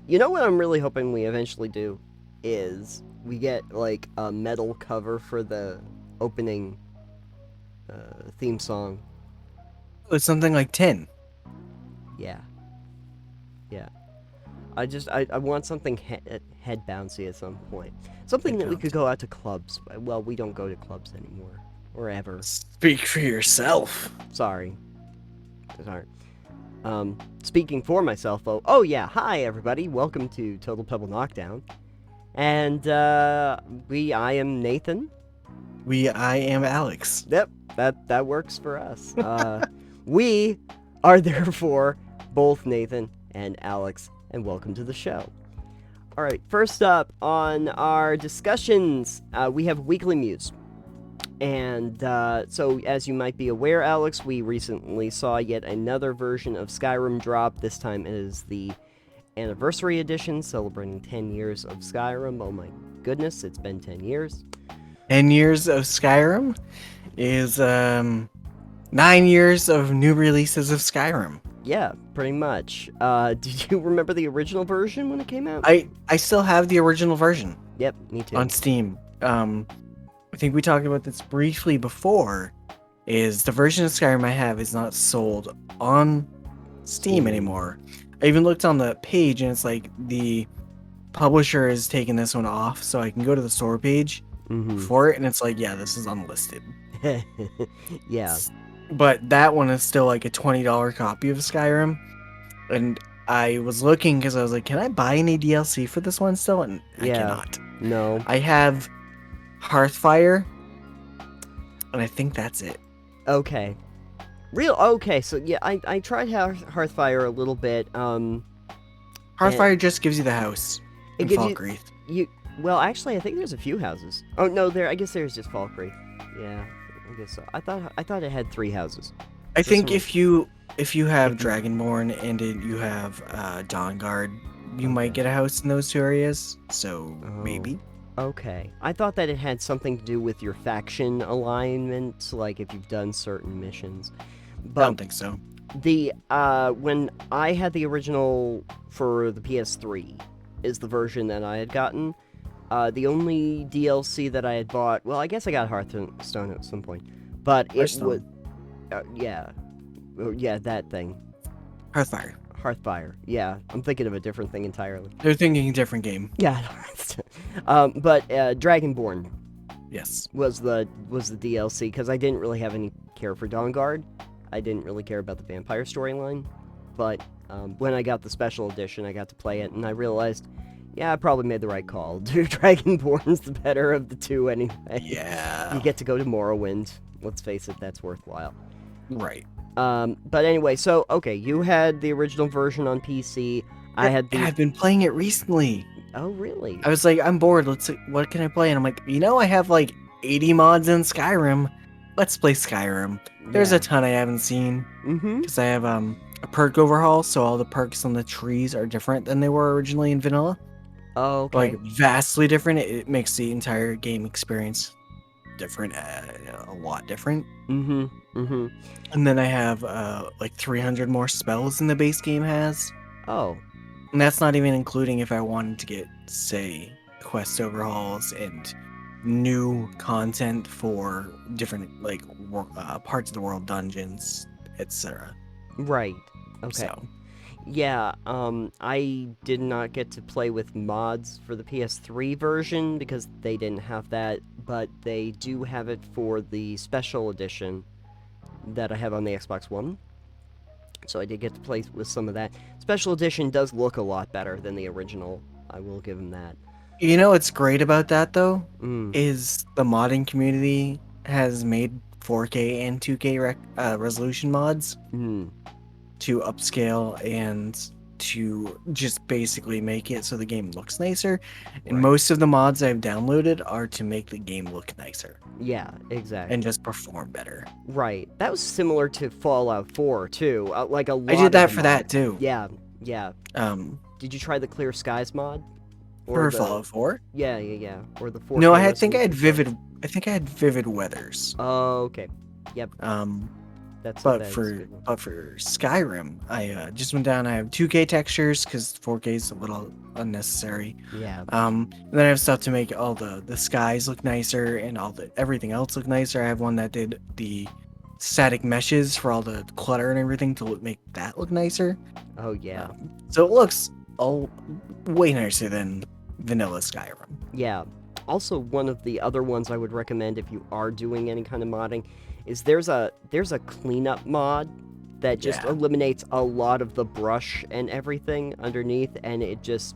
You know what I'm really hoping we eventually do is we get like a metal cover for the opening theme song. It's something like 10. Yeah, yeah. I want something head bouncy at some point. Something Head that we could bouncy. go out to clubs. Well, we don't go to clubs anymore, or ever. Speak for yourself. Sorry, sorry. Speaking for myself, though. Oh yeah, hi everybody. Welcome to Total Pebble Knockdown. And I am Nathan. I am Alex. Yep, that works for us. We are therefore both Nathan and Alex, and welcome to the show. All right, first up on our discussions, we have Weekly Muse. And so, as you might be aware, Alex, we recently saw yet another version of Skyrim drop. This time it is the Anniversary Edition, celebrating 10 years of Skyrim. Oh my goodness, it's been 10 years. 10 years of Skyrim is 9 years of new releases of Skyrim. Yeah, pretty much. Did you remember the original version when it came out? I still have the original version. Yep, me too. On Steam. I think we talked about this briefly before. Is the version of Skyrim I have is not sold on Steam anymore. I even looked on the page and it's like the publisher is taking this one off, so I can go to the store page for it, and it's like, yeah, this is unlisted. Yeah. But that one is still like a $20 copy of Skyrim, and I was looking because I was like, can I buy any DLC for this one still? And I cannot. No. I have Hearthfire, and I think that's it. Okay. Okay, so yeah, I tried Hearthfire a little bit. Hearthfire just gives you the house in Falkreath. Well, actually, I think there's a few houses. Oh no, I guess there's just Falkreath. Yeah, I guess so. I thought it had 3 houses. I think if you have Dragonborn and you have Dawnguard, you might get a house in those 2 areas. So maybe. Okay. I thought that it had something to do with your faction alignment, like if you've done certain missions. But I don't think so. When I had the original for the PS3 is the version that I had gotten. The only DLC that I had bought, well, I guess I got Hearthstone at some point, but it was, yeah, that thing. Hearthfire. Yeah, I'm thinking of a different thing entirely. They're thinking a different game. Yeah, but Dragonborn. Yes. Was the DLC because I didn't really have any care for Dawnguard. I didn't really care about the vampire storyline, but when I got the special edition, I got to play it, and I realized, yeah, I probably made the right call. Dragonborn's the better of the 2 anyway. Yeah. You get to go to Morrowind. Let's face it, that's worthwhile. Right. But anyway, so, okay, you had the original version on PC. I've been playing it recently. Oh, really? I was like, I'm bored. What can I play? And I'm like, I have like 80 mods in Skyrim. Let's play Skyrim. There's a ton I haven't seen. Because I have a perk overhaul, so all the perks on the trees are different than they were originally in vanilla. Oh, okay. Like, vastly different. It makes the entire game experience different, a lot different. And then I have like 300 more spells than the base game has. Oh. And that's not even including if I wanted to get, say, quest overhauls and new content for different, like, parts of the world, dungeons, etc. Right. Okay. So. Yeah, I did not get to play with mods for the PS3 version because they didn't have that, but they do have it for the special edition that I have on the Xbox One. So I did get to play with some of that. Special edition does look a lot better than the original. I will give them that. You know what's great about that, though? Is the modding community has made 4K and 2K resolution mods to upscale and to just basically make it so the game looks nicer. And most of the mods I've downloaded are to make the game look nicer. Yeah, exactly. And just perform better. Right. That was similar to Fallout 4, too. Like a lot I did that for that, too. Yeah. Did you try the Clear Skies mod? Or Fallout 4? Yeah. Or the 4K. No, I think I had Vivid Weathers. Oh, okay. Yep. But for Skyrim, I just went down. I have 2K textures because 4K is a little unnecessary. Yeah. And then I have stuff to make all the skies look nicer and everything else look nicer. I have one that did the static meshes for all the clutter and everything to make that look nicer. Oh yeah. So it looks way nicer than vanilla Skyrim. Yeah. Also, one of the other ones I would recommend if you are doing any kind of modding is there's a cleanup mod that just eliminates a lot of the brush and everything underneath, and it just,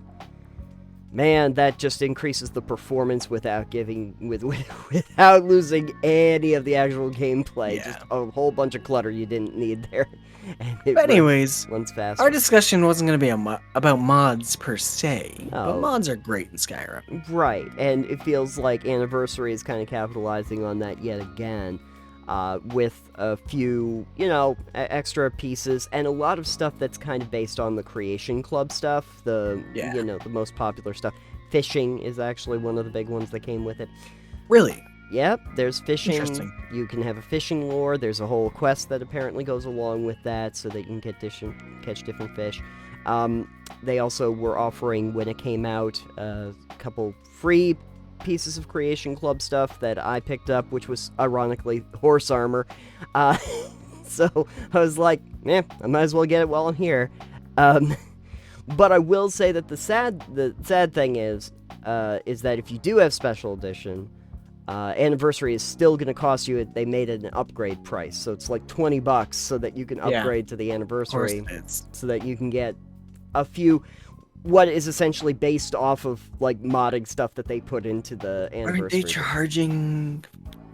man, that just increases the performance without without losing any of the actual gameplay. Yeah. Just a whole bunch of clutter you didn't need there. But anyways, runs faster. Our discussion wasn't going to be about mods per se, No. but mods are great in Skyrim. Right, and it feels like Anniversary is kind of capitalizing on that yet again. With a few, extra pieces, and a lot of stuff that's kind of based on the Creation Club stuff, the most popular stuff. Fishing is actually one of the big ones that came with it. Really? Yep, there's fishing. Interesting. You can have a fishing lure. There's a whole quest that apparently goes along with that, so that you can catch different fish. They also were offering, when it came out, a couple free pieces of Creation Club stuff that I picked up, which was ironically horse armor. So I was like, I might as well get it while I'm here. But I will say that the sad thing is that if you do have special edition, Anniversary is still going to cost you. They made it an upgrade price, so it's like $20 so that you can upgrade to the Anniversary, so that you can get a few. What is essentially based off of like modding stuff that they put into the Anniversary. Aren't they charging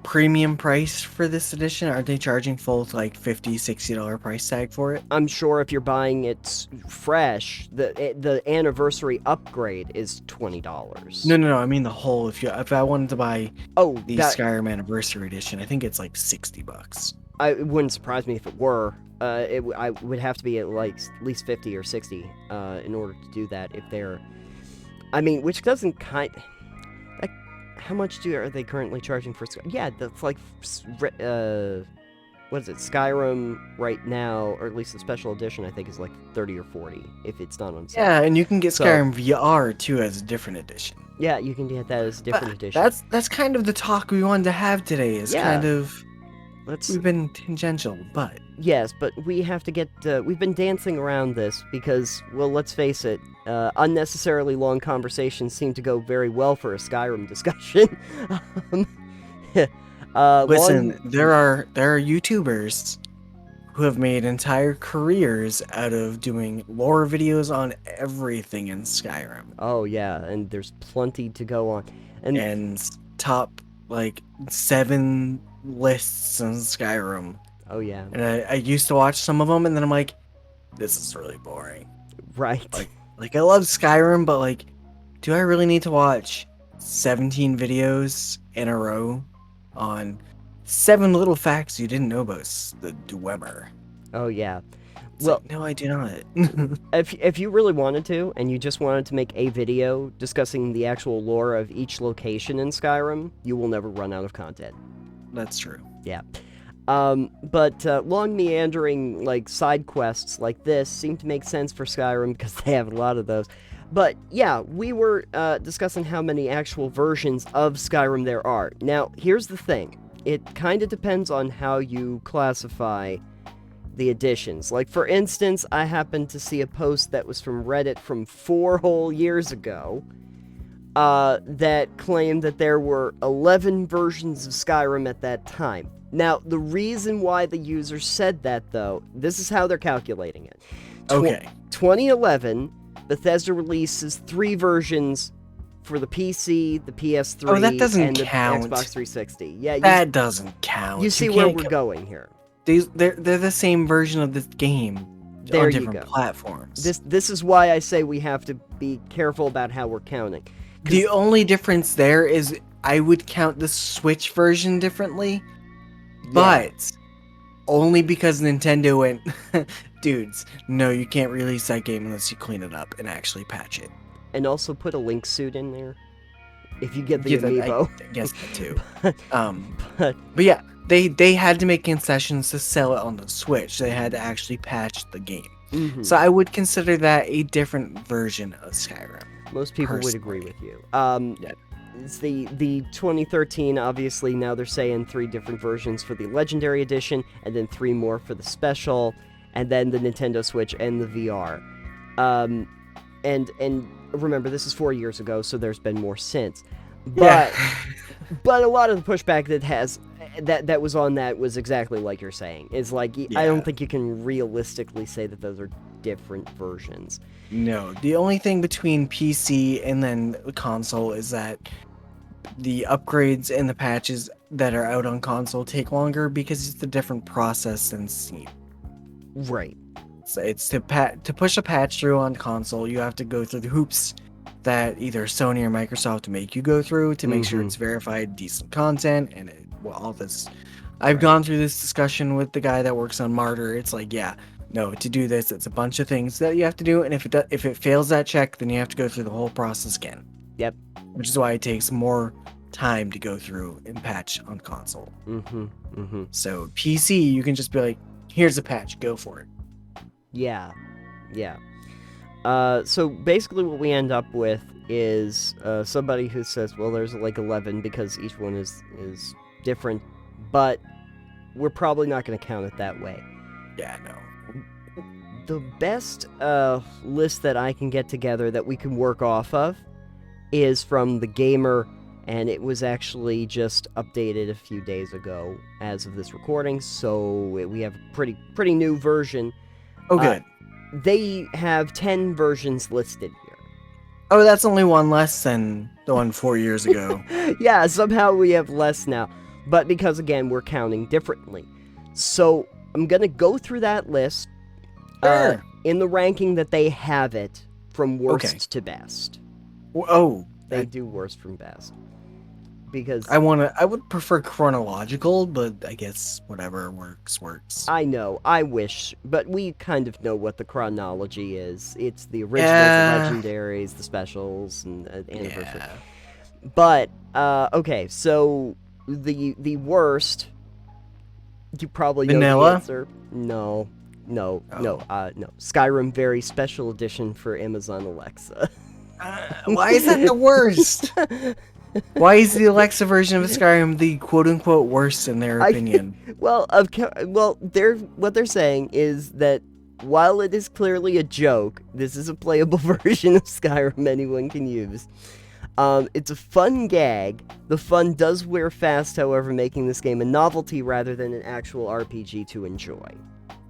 premium price for this edition? Aren't they charging full like $50-$60 price tag for it? I'm sure if you're buying it fresh, the Anniversary upgrade is $20. No. I mean the whole. If I wanted to buy the Skyrim Anniversary edition, I think it's like $60. It wouldn't surprise me if it were. I would have to be at like at least 50 or 60 in order to do that. If they're, which doesn't how much are they currently charging for? Yeah, that's like what is it? Skyrim right now, or at least the special edition, I think is like 30 or 40 if it's not on sale. Yeah, and you can get Skyrim VR too as a different edition. Yeah, you can get that as a different edition. That's kind of the talk we wanted to have today. We've been tangential, but yes, but we have to get. We've been dancing around this because, well, let's face it, unnecessarily long conversations seem to go very well for a Skyrim discussion. Listen, there are YouTubers who have made entire careers out of doing lore videos on everything in Skyrim. Oh yeah, and there's plenty to go on, and top like 7 lists in Skyrim. Oh yeah. And I used to watch some of them, and then I'm like, this is really boring. Right. Like I love Skyrim, but like, do I really need to watch 17 videos in a row on 7 little facts you didn't know about the Dwemer? Oh yeah. No, I do not. if you really wanted to, and you just wanted to make a video discussing the actual lore of each location in Skyrim, you will never run out of content. That's true. Yeah. But long meandering like side quests like this seem to make sense for Skyrim because they have a lot of those. But yeah, we were discussing how many actual versions of Skyrim there are. Now, here's the thing. It kind of depends on how you classify the editions. Like, for instance, I happened to see a post that was from Reddit from 4 whole years ago that claimed that there were 11 versions of Skyrim at that time. Now, the reason why the user said that, though, this is how they're calculating it. Okay. 2011, Bethesda releases 3 versions for the PC, the PS3, that doesn't and the count. Xbox 360. Yeah, that doesn't count. You see where we're going here. They're the same version of this game on different platforms. This is why I say we have to be careful about how we're counting. The only difference there is I would count the Switch version differently, but only because Nintendo went, dudes, no, you can't release that game unless you clean it up and actually patch it. And also put a Link suit in there, if you get the amiibo. I guess that too. But yeah, they had to make concessions to sell it on the Switch. They had to actually patch the game. Mm-hmm. So I would consider that a different version of Skyrim. Most people would agree with you. It's the 2013, obviously, now they're saying 3 different versions for the Legendary Edition, and then 3 more for the Special, and then the Nintendo Switch and the VR. And remember, this is 4 years ago, so there's been more since. But but a lot of the pushback that was on that was exactly like you're saying. It's like, I don't think you can realistically say that those are different versions. No, the only thing between PC and then console is that the upgrades and the patches that are out on console take longer because it's a different process than Steam. Right. So it's to push a patch through on console, you have to go through the hoops that either Sony or Microsoft make you go through to make sure it's verified decent content and all this. I've gone through this discussion with the guy that works on Martyr. It's like, no, to do this, it's a bunch of things that you have to do, and if it fails that check, then you have to go through the whole process again. Yep. Which is why it takes more time to go through and patch on console. So PC, you can just be like, here's a patch, go for it. Yeah. So basically what we end up with is somebody who says, well, there's like 11 because each one is different, but we're probably not going to count it that way. Yeah, no. The best list that I can get together that we can work off of is from The Gamer, and it was actually just updated a few days ago as of this recording, so we have a pretty new version. Oh, good. They have 10 versions listed here. Oh, that's only one less than the one 4 years ago. Yeah, somehow we have less now, but because, again, we're counting differently. So I'm going to go through that list in the ranking that they have it from worst to best. Oh. They do worst from best. Because I would prefer chronological, but I guess whatever works. I know, I wish, but we kind of know what the chronology is. It's the originals, the legendaries, the specials, and anniversary. Yeah. But okay, so the worst, you probably know the answer. No. Skyrim Very Special Edition for Amazon Alexa. Why is that the worst? Why is the Alexa version of Skyrim the quote-unquote worst in their opinion? What they're saying is that while it is clearly a joke, this is a playable version of Skyrim anyone can use. It's a fun gag. The fun does wear fast, however, making this game a novelty rather than an actual RPG to enjoy.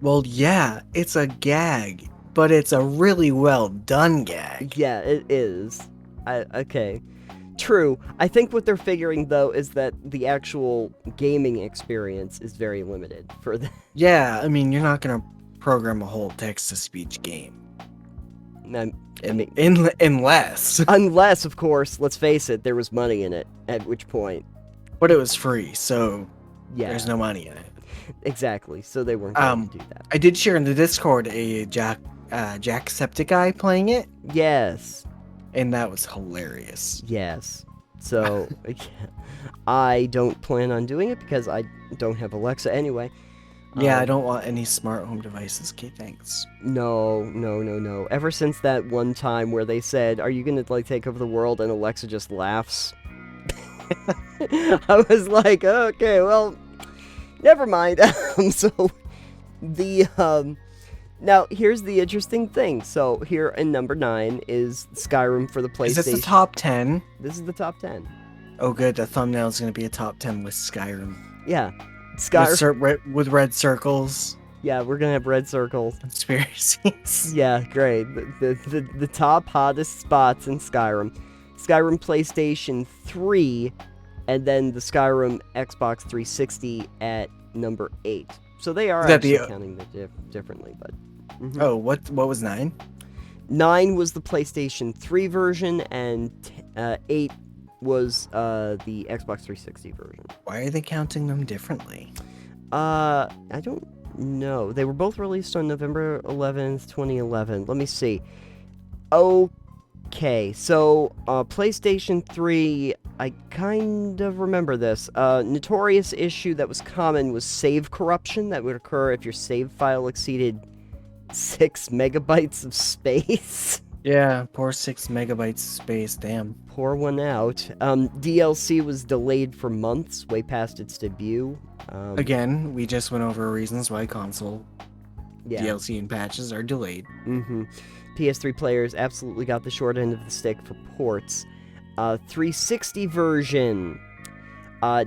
Well, yeah, it's a gag, but it's a really well done gag. Yeah, it is. Okay. True. I think what they're figuring, though, is that the actual gaming experience is very limited for them. Yeah, I mean, you're not going to program a whole text-to-speech game. Unless, of course, let's face it, there was money in it, at which point. But it was free, so yeah, there's no money in it. Exactly, so they weren't going to do that. I did share in the Discord a Jacksepticeye playing it. Yes. And that was hilarious. Yes. So, I don't plan on doing it because I don't have Alexa anyway. Yeah, I don't want any smart home devices. Okay, thanks. No. Ever since that one time where they said, "Are you gonna take over the world?" and Alexa just laughs, I was like, okay, well, never mind. So the now here's the interesting thing. So here in number 9 is Skyrim for the PlayStation. Is this the top 10? This is the top 10. Oh, good. The thumbnail is gonna be a top 10 with Skyrim. Yeah. Skyrim with red circles. Yeah, we're gonna have red circles. Conspiracies. Yeah, great. The top hottest spots in Skyrim. Skyrim PlayStation 3, and then the Skyrim Xbox 360 at number 8. So they are actually counting them differently, but... Mm-hmm. Oh, what was 9? 9 was the PlayStation 3 version, and 8 was the Xbox 360 version. Why are they counting them differently? I don't know. They were both released on November 11th, 2011. Let me see. Okay, so PlayStation 3, I kind of remember this. Notorious issue that was common was save corruption that would occur if your save file exceeded 6 megabytes of space. Yeah, poor 6 megabytes space, damn. Pour one out. DLC was delayed for months, way past its debut. Again, we just went over reasons why console Yeah. DLC and patches are delayed. PS3 players absolutely got the short end of the stick for ports. 360 version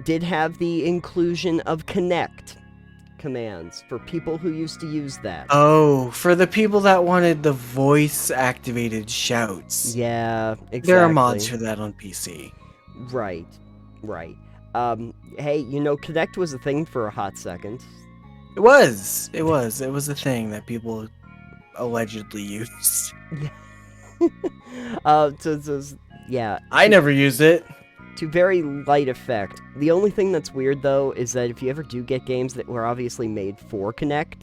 did have the inclusion of Connect commands for people who used to use that. Oh, for the people that wanted the voice-activated shouts. Yeah, exactly. There are mods for that on PC. Right. Hey, Connect was a thing for a hot second. It was a thing that people allegedly used. Yeah. I never used it. To very light effect. The only thing that's weird, though, is that if you ever do get games that were obviously made for Kinect...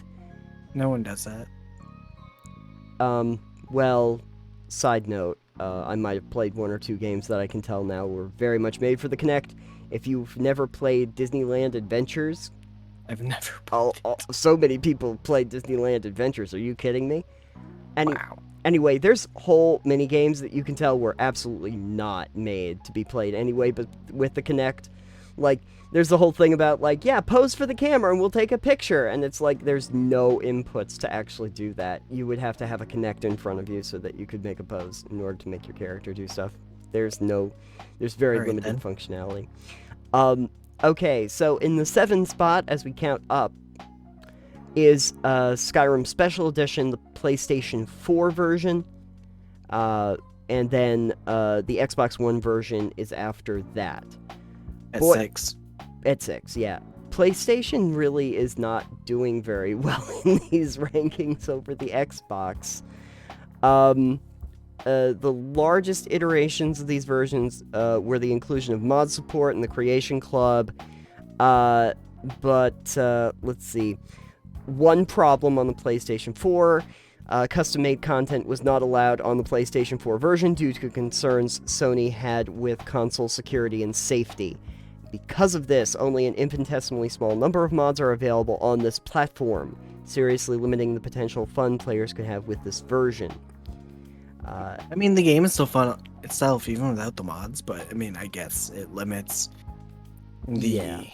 No one does that. Well, side note, I might have played 1 or 2 games that I can tell now were very much made for the Kinect. If you've never played Disneyland Adventures... I've never played so many people played Disneyland Adventures, are you kidding me? Wow. Anyway, there's whole mini games that you can tell were absolutely not made to be played anyway, but with the Kinect. Like, there's the whole thing about, like, yeah, pose for the camera and we'll take a picture. And it's like, there's no inputs to actually do that. You would have to have a Kinect in front of you so that you could make a pose in order to make your character do stuff. There's very limited functionality. Okay, so in the 7th spot, as we count up, is Skyrim Special Edition, the PlayStation 4 version, and then the Xbox One version is after that. At 6. At 6, yeah. PlayStation really is not doing very well in these rankings over the Xbox. The largest iterations of these versions were the inclusion of mod support and the Creation Club, but let's see. One problem on the PlayStation 4, custom-made content was not allowed on the PlayStation 4 version due to concerns Sony had with console security and safety. Because of this, only an infinitesimally small number of mods are available on this platform, seriously limiting the potential fun players could have with this version. I mean, the game is still fun itself, even without the mods, but, I mean, I guess it limits the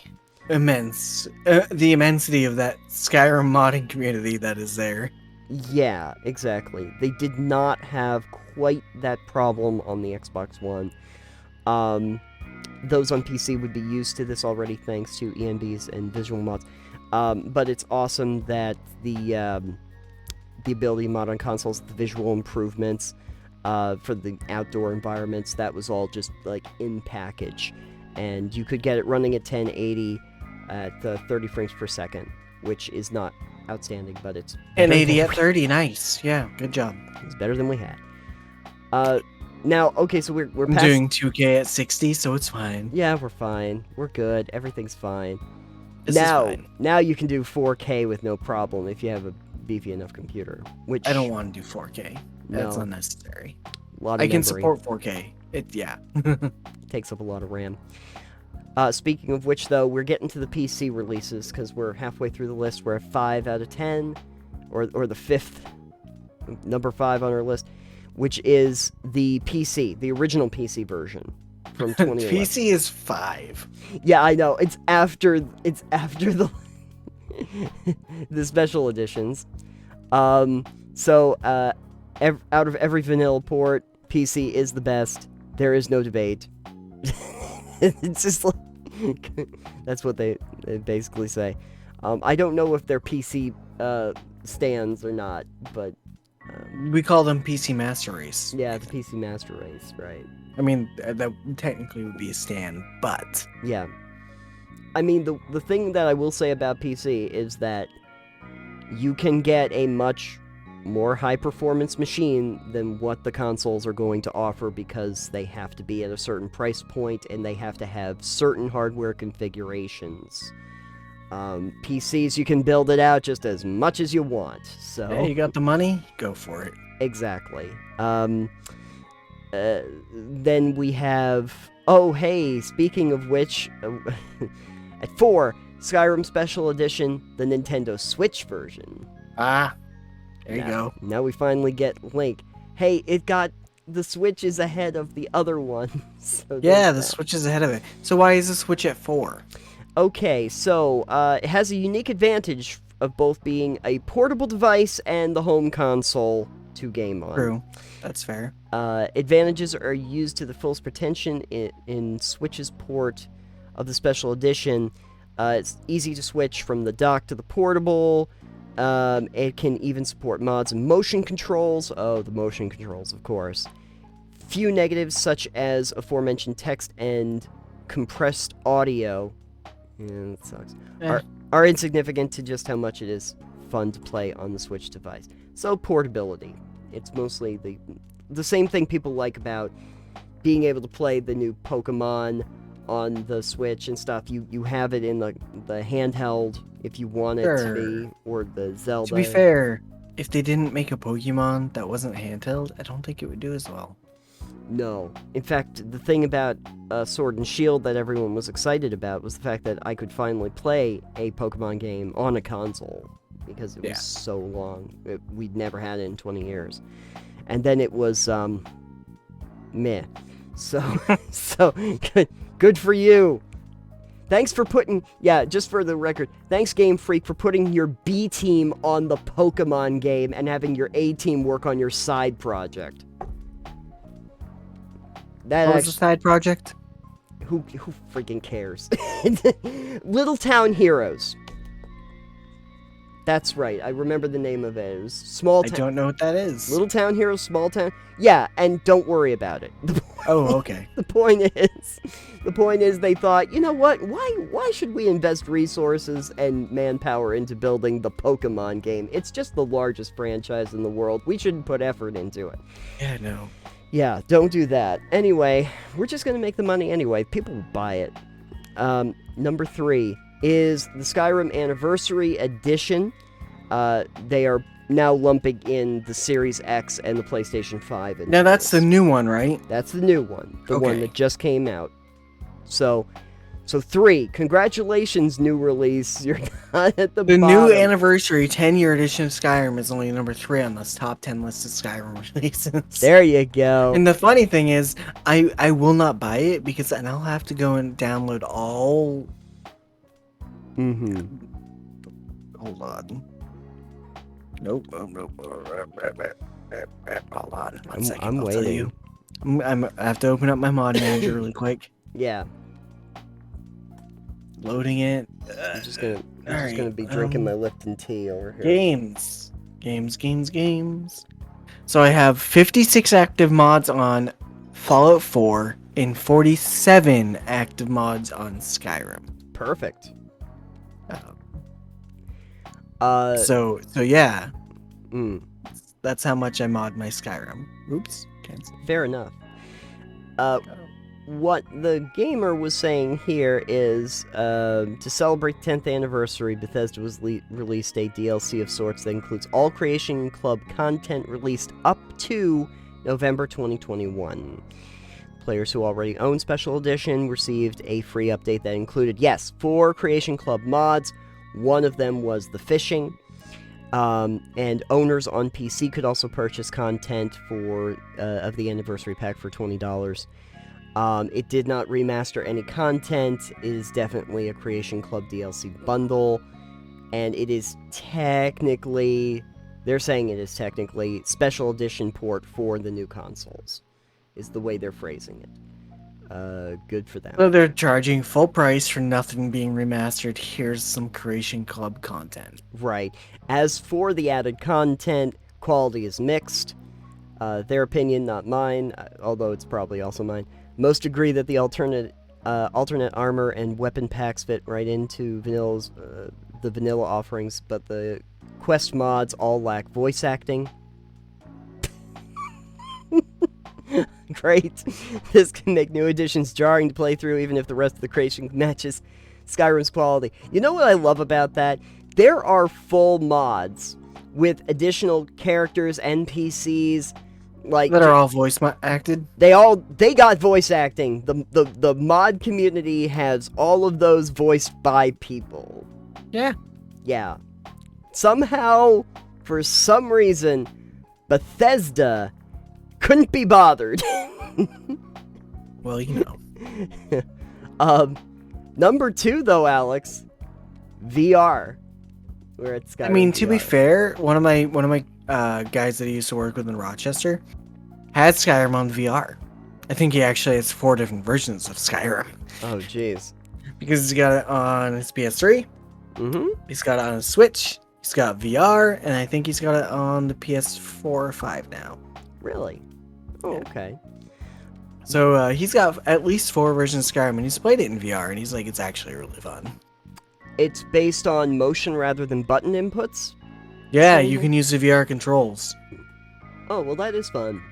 immensity of that Skyrim modding community that is there. Yeah, exactly. They did not have quite that problem on the Xbox One. Those on PC would be used to this already thanks to ENBs and visual mods. But it's awesome that the ability mod on consoles, the visual improvements for the outdoor environments, that was all just like in package. And you could get it running at 1080 at 30 frames per second, which is not outstanding, but it's 1080 at 30, nice. Yeah, good job. It's better than we had. Now, okay, so we're past... doing 2K at 60, so it's fine. Yeah, we're fine. We're good. Everything's fine. This is fine. Now you can do 4K with no problem if you have a beefy enough computer. Which I don't want to do 4K. That's No. unnecessary. A lot of I can memory. support 4K. Yeah. Takes up a lot of RAM. Speaking of which, though, we're getting to the PC releases because we're halfway through the list. We're at 5 out of 10, or the 5th, number 5 on our list, which is the PC, the original PC version from 2011. PC is 5. Yeah, I know. It's after the the special editions. So out of every vanilla port, PC is the best. There is no debate. It's just like that's what they basically say. I don't know if they're PC stands or not, but we call them PC Master Race. yeah, the PC Master Race, right? I mean, that technically would be a stand, but Yeah. I mean, the thing that I will say about PC is that you can get a much more high-performance machine than what the consoles are going to offer because they have to be at a certain price point and they have to have certain hardware configurations. PCs, you can build it out just as much as you want, so... Hey, you got the money? Go for it. Exactly. then we have... Oh, hey, speaking of which, at 4, Skyrim Special Edition, the Nintendo Switch version. Ah, there you go. Now we finally get Link. Hey, the Switch is ahead of the other one. So yeah, the Switch is ahead of it. So why is the Switch at 4? Okay, so it has a unique advantage of both being a portable device and the home console to game on. True. That's fair. Advantages are used to the fullest potential in Switch's port of the Special Edition. It's easy to switch from the dock to the portable. It can even support mods and motion controls. Oh, the motion controls, of course. Few negatives, such as aforementioned text and compressed audio, that sucks, are insignificant to just how much it is fun to play on the Switch device. So, portability. It's mostly the same thing people like about being able to play the new Pokemon on the Switch and stuff. You have it in the handheld if you want it to be, or the Zelda. To be fair, if they didn't make a Pokemon that wasn't handheld, I don't think it would do as well. No. In fact, the thing about Sword and Shield that everyone was excited about was the fact that I could finally play a Pokemon game on a console, because it was so long. We'd never had it in 20 years. And then it was, meh. So good for you. Thanks for putting, just for the record, thanks Game Freak for putting your B team on the Pokemon game and having your A team work on your side project. What was the side project? Who freaking cares? Little Town Heroes. That's right. I remember the name of it. It was Small Town. I don't know what that is. Little Town Heroes, Small Town. Yeah, and don't worry about it. Oh, okay. The point is they thought, you know what? Why should we invest resources and manpower into building the Pokemon game? It's just the largest franchise in the world. We shouldn't put effort into it. Yeah, no. Yeah, don't do that. Anyway, we're just going to make the money anyway. People will buy it. Number 3 is the Skyrim Anniversary Edition. They are now lumping in the Series X and the PlayStation 5. Now that's the new one, right? That's the new one. The one that just came out. So 3, congratulations, new release. You're not at the bottom. The new Anniversary 10-year edition of Skyrim is only number 3 on this top 10 list of Skyrim releases. There you go. And the funny thing is, I will not buy it because then I'll have to go and download all... Hold on. Nope. Hold on. One second. I'm waiting. I have to open up my mod manager really quick. Yeah. Loading it. I'm just gonna be drinking my Lipton tea over here. Games. So I have 56 active mods on Fallout 4 and 47 active mods on Skyrim. Perfect. So yeah. That's how much I mod my Skyrim. Oops. Cancel. Fair enough. What the gamer was saying here is, to celebrate 10th anniversary, Bethesda was released a DLC of sorts that includes all Creation Club content released up to November 2021. Players who already own Special Edition received a free update that included, 4 Creation Club mods. One of them was the fishing. And owners on PC could also purchase content of the anniversary pack for $20. It did not remaster any content. It is definitely a Creation Club DLC bundle. And it is technically... They're saying it is technically Special Edition port for the new consoles, is the way they're phrasing it. Good for them. So they're charging full price for nothing being remastered. Here's some Creation Club content. Right. As for the added content, quality is mixed. Their opinion, not mine, although it's probably also mine. Most agree that the alternate armor and weapon packs fit right into the vanilla offerings, but the quest mods all lack voice acting. Great. This can make new additions jarring to play through, even if the rest of the creation matches Skyrim's quality. You know what I love about that? There are full mods with additional characters, NPCs, Like that are all voice acted. They got voice acting. The mod community has all of those voiced by people. Yeah. Yeah. Somehow, for some reason, Bethesda couldn't be bothered. Well, you know. Number 2 though, Alex, VR. We're at Skyrim. I mean, VR. to be fair, one of my guys that I used to work with in Rochester had Skyrim on VR. I think he actually has 4 different versions of Skyrim. Oh, jeez. Because he's got it on his PS3. He's got it on his Switch. He's got VR, and I think he's got it on the PS4 or 5 now. Really? Oh, okay. So he's got at least 4 versions of Skyrim, and he's played it in VR, and he's like, it's actually really fun. It's based on motion rather than button inputs? Yeah, you can use the VR controls. Oh, well, that is fun.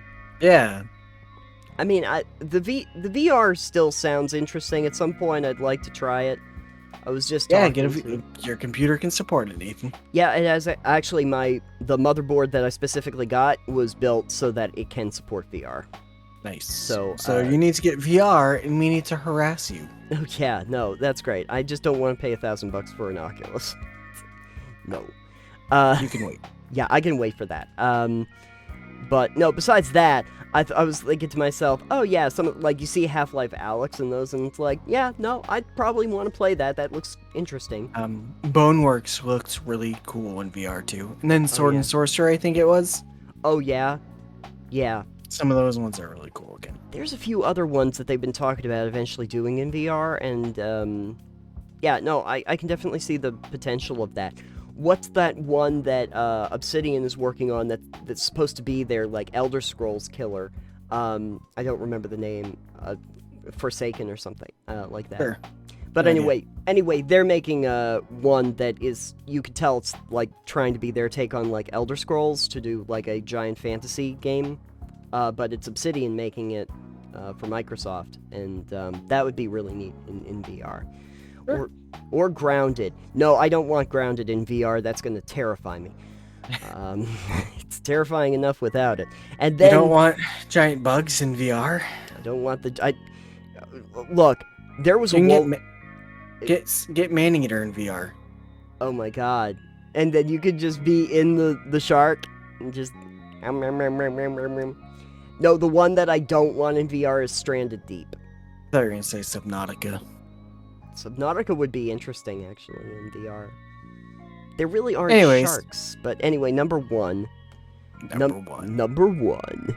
Yeah. I mean, the VR still sounds interesting. At some point, I'd like to try it. I was just your computer can support it, Nathan. Yeah, it has actually the motherboard that I specifically got was built so that it can support VR. Nice. So you need to get VR, and we need to harass you. Oh yeah, no, that's great. I just don't want to pay $1,000 for an Oculus. No. You can wait. Yeah, I can wait for that. But no, besides that, I was thinking to myself, oh yeah, like you see Half-Life Alyx and those, and it's like, yeah, no, I'd probably want to play that. That looks interesting. Boneworks looks really cool in VR too. And then Sword and Sorcerer, I think it was. Oh yeah, yeah. Some of those ones are really cool again. There's a few other ones that they've been talking about eventually doing in VR, and yeah, no, I can definitely see the potential of that. What's that one that Obsidian is working on that's supposed to be their, like, Elder Scrolls killer? I don't remember the name. Forsaken or something like that. Sure. But anyway, they're making one that is, you could tell it's, like, trying to be their take on, like, Elder Scrolls to do, like, a giant fantasy game. But it's Obsidian making it for Microsoft, and that would be really neat in VR. Sure. Or Grounded. No, I don't want Grounded in VR. That's going to terrify me. It's terrifying enough without it. And then you don't want giant bugs in VR. I don't want look. There was a get Maneater in VR. Oh my god! And then you could just be in the shark and just. No, the one that I don't want in VR is Stranded Deep. I thought you were going to say Subnautica. Subnautica would be interesting, actually, in VR. There really aren't sharks. But anyway, number 1. Number 1.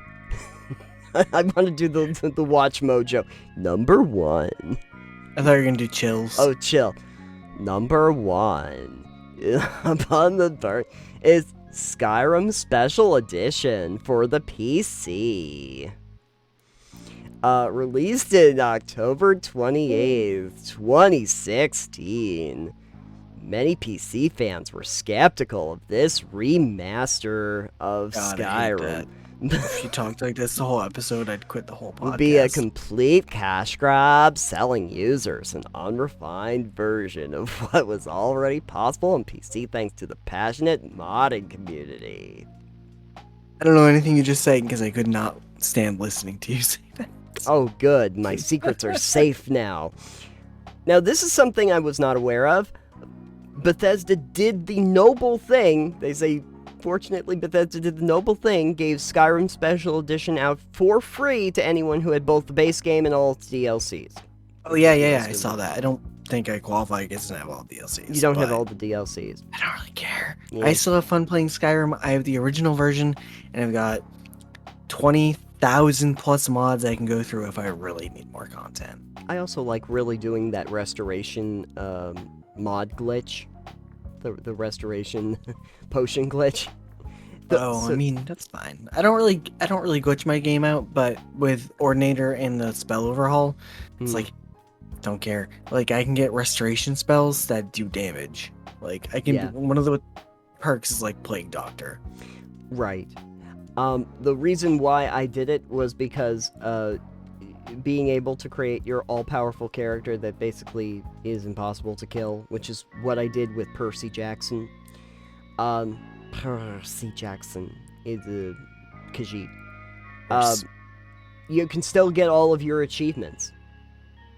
I want to do the Watch Mojo. Number 1. I thought you were going to do Chills. Oh, chill. Number 1. Upon the bird is Skyrim Special Edition for the PC. Released in October 28th, 2016. Many PC fans were skeptical of this remaster of Skyrim. If you talked like this the whole episode, I'd quit the whole podcast. Would be a complete cash grab, selling users an unrefined version of what was already possible on PC thanks to the passionate modding community. I don't know anything you just said because I could not stand listening to you say that. Oh, good. My secrets are safe now. Now, this is something I was not aware of. Bethesda did the noble thing. They say, fortunately, Bethesda did the noble thing, gave Skyrim Special Edition out for free to anyone who had both the base game and all its DLCs. Oh, yeah, I saw that. I don't think I qualify because I don't have all the DLCs. You don't have all the DLCs. I don't really care. Yeah. I still have fun playing Skyrim. I have the original version, and I've got 20,000 plus mods I can go through if I really need more content. I also like really doing that restoration mod glitch. The restoration potion glitch. I mean, that's fine. I don't really glitch my game out, but with Ordinator and the spell overhaul, it's like, don't care. Like, I can get restoration spells that do damage. Like, I can, one of the perks is like Plague Doctor. Right. The reason why I did it was because being able to create your all-powerful character that basically is impossible to kill, which is what I did with Percy Jackson. Percy Jackson is a Khajiit. course. You can still get all of your achievements.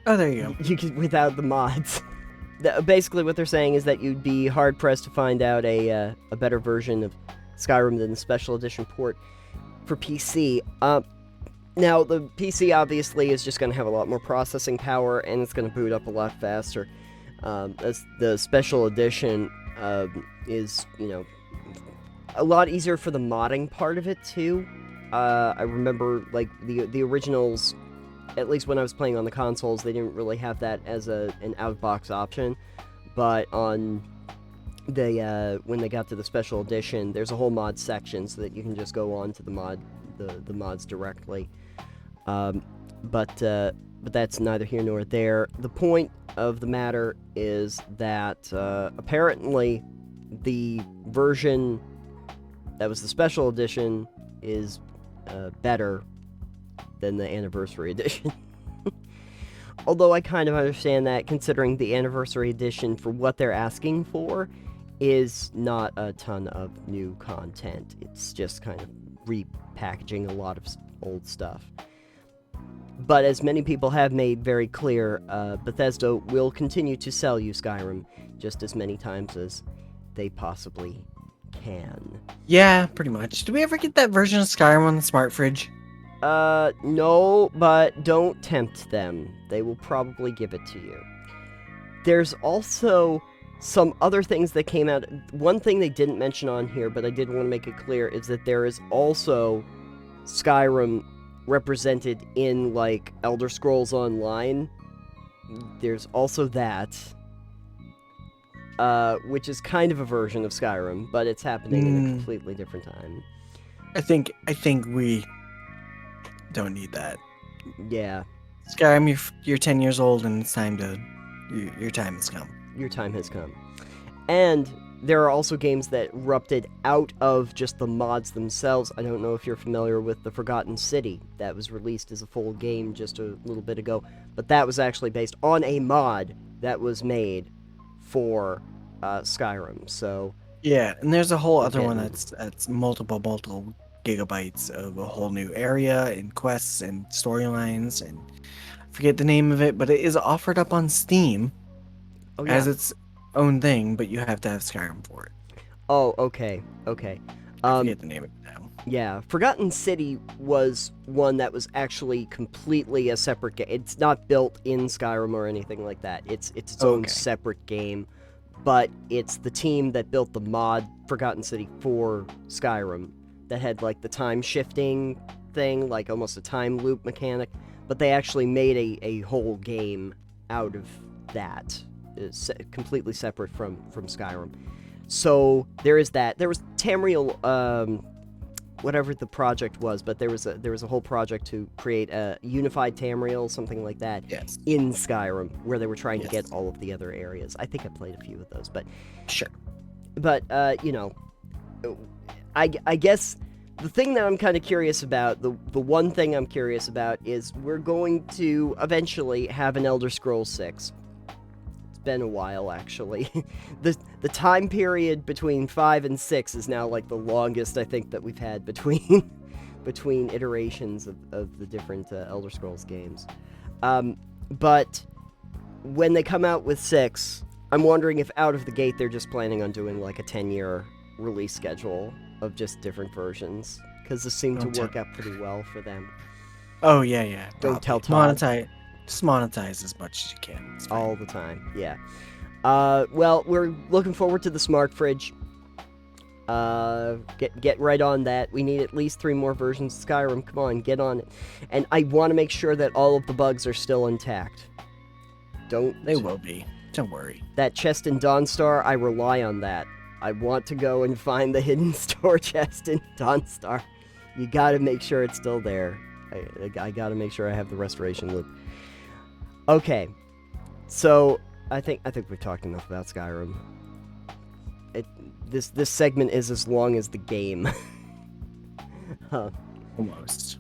Oh, there you go. You can, without the mods. Basically, what they're saying is that you'd be hard-pressed to find out a better version of Skyrim than the Special Edition port for PC. Now, the PC obviously is just going to have a lot more processing power, and it's going to boot up a lot faster. As the Special Edition is, a lot easier for the modding part of it, too. I remember, like, the originals, at least when I was playing on the consoles, they didn't really have that as an out-of-box option. But on when they got to the Special Edition, there's a whole mod section so that you can just go on to the mods directly. But that's neither here nor there. The point of the matter is that apparently the version that was the Special Edition is better than the Anniversary Edition. Although I kind of understand that, considering the Anniversary Edition, for what they're asking for, is not a ton of new content. It's just kind of repackaging a lot of old stuff. But as many people have made very clear, Bethesda will continue to sell you Skyrim just as many times as they possibly can. Yeah, pretty much. Did we ever get that version of Skyrim on the smart fridge? No, but don't tempt them. They will probably give it to you. There's also some other things that came out. One thing they didn't mention on here, but I did want to make it clear, is that there is also Skyrim represented in, like, Elder Scrolls Online. There's also that, which is kind of a version of Skyrim, but it's happening in a completely different time. I think we don't need that. Yeah. Skyrim, you're 10 years old, and it's time to... Your time has come. Your time has come. And there are also games that erupted out of just the mods themselves. I don't know if you're familiar with The Forgotten City. That was released as a full game just a little bit ago. But that was actually based on a mod that was made for Skyrim. So yeah, and there's a whole other one that's multiple gigabytes of a whole new area and quests and storylines, and I forget the name of it, but it is offered up on Steam as its own thing, but you have to have Skyrim for it. Oh, okay. I forget the name of it now. Yeah, Forgotten City was one that was actually completely a separate game. It's not built in Skyrim or anything like that. It's its own separate game, but it's the team that built the mod Forgotten City for Skyrim that had, like, the time shifting thing, like almost a time loop mechanic, but they actually made a whole game out of that. It's completely separate from Skyrim. So there is that. There was Tamriel, whatever the project was, but there was a whole project to create a unified Tamriel, something like that, in Skyrim, where they were trying to get all of the other areas. I think I played a few of those, but sure. But I guess the thing that I'm kind of curious about, the one thing I'm curious about, is we're going to eventually have an Elder Scrolls 6. Been a while, actually. the time period between 5 and 6 is now, like, the longest I think that we've had between iterations of the different Elder Scrolls games. But when they come out with 6, I'm wondering if out of the gate they're just planning on doing, like, a 10-year release schedule of just different versions, because this seemed to work out pretty well for them. Oh yeah. Don't tell Todd. Just monetize as much as you can. All the time, yeah. Well, we're looking forward to the smart fridge. Get right on that. We need at least 3 more versions of Skyrim. Come on, get on it. And I want to make sure that all of the bugs are still intact. They will be. Don't worry. That chest in Dawnstar, I rely on that. I want to go and find the hidden store chest in Dawnstar. You gotta make sure it's still there. I gotta make sure I have the restoration loop. Okay, so I think we've talked enough about Skyrim. This segment is as long as the game. Almost.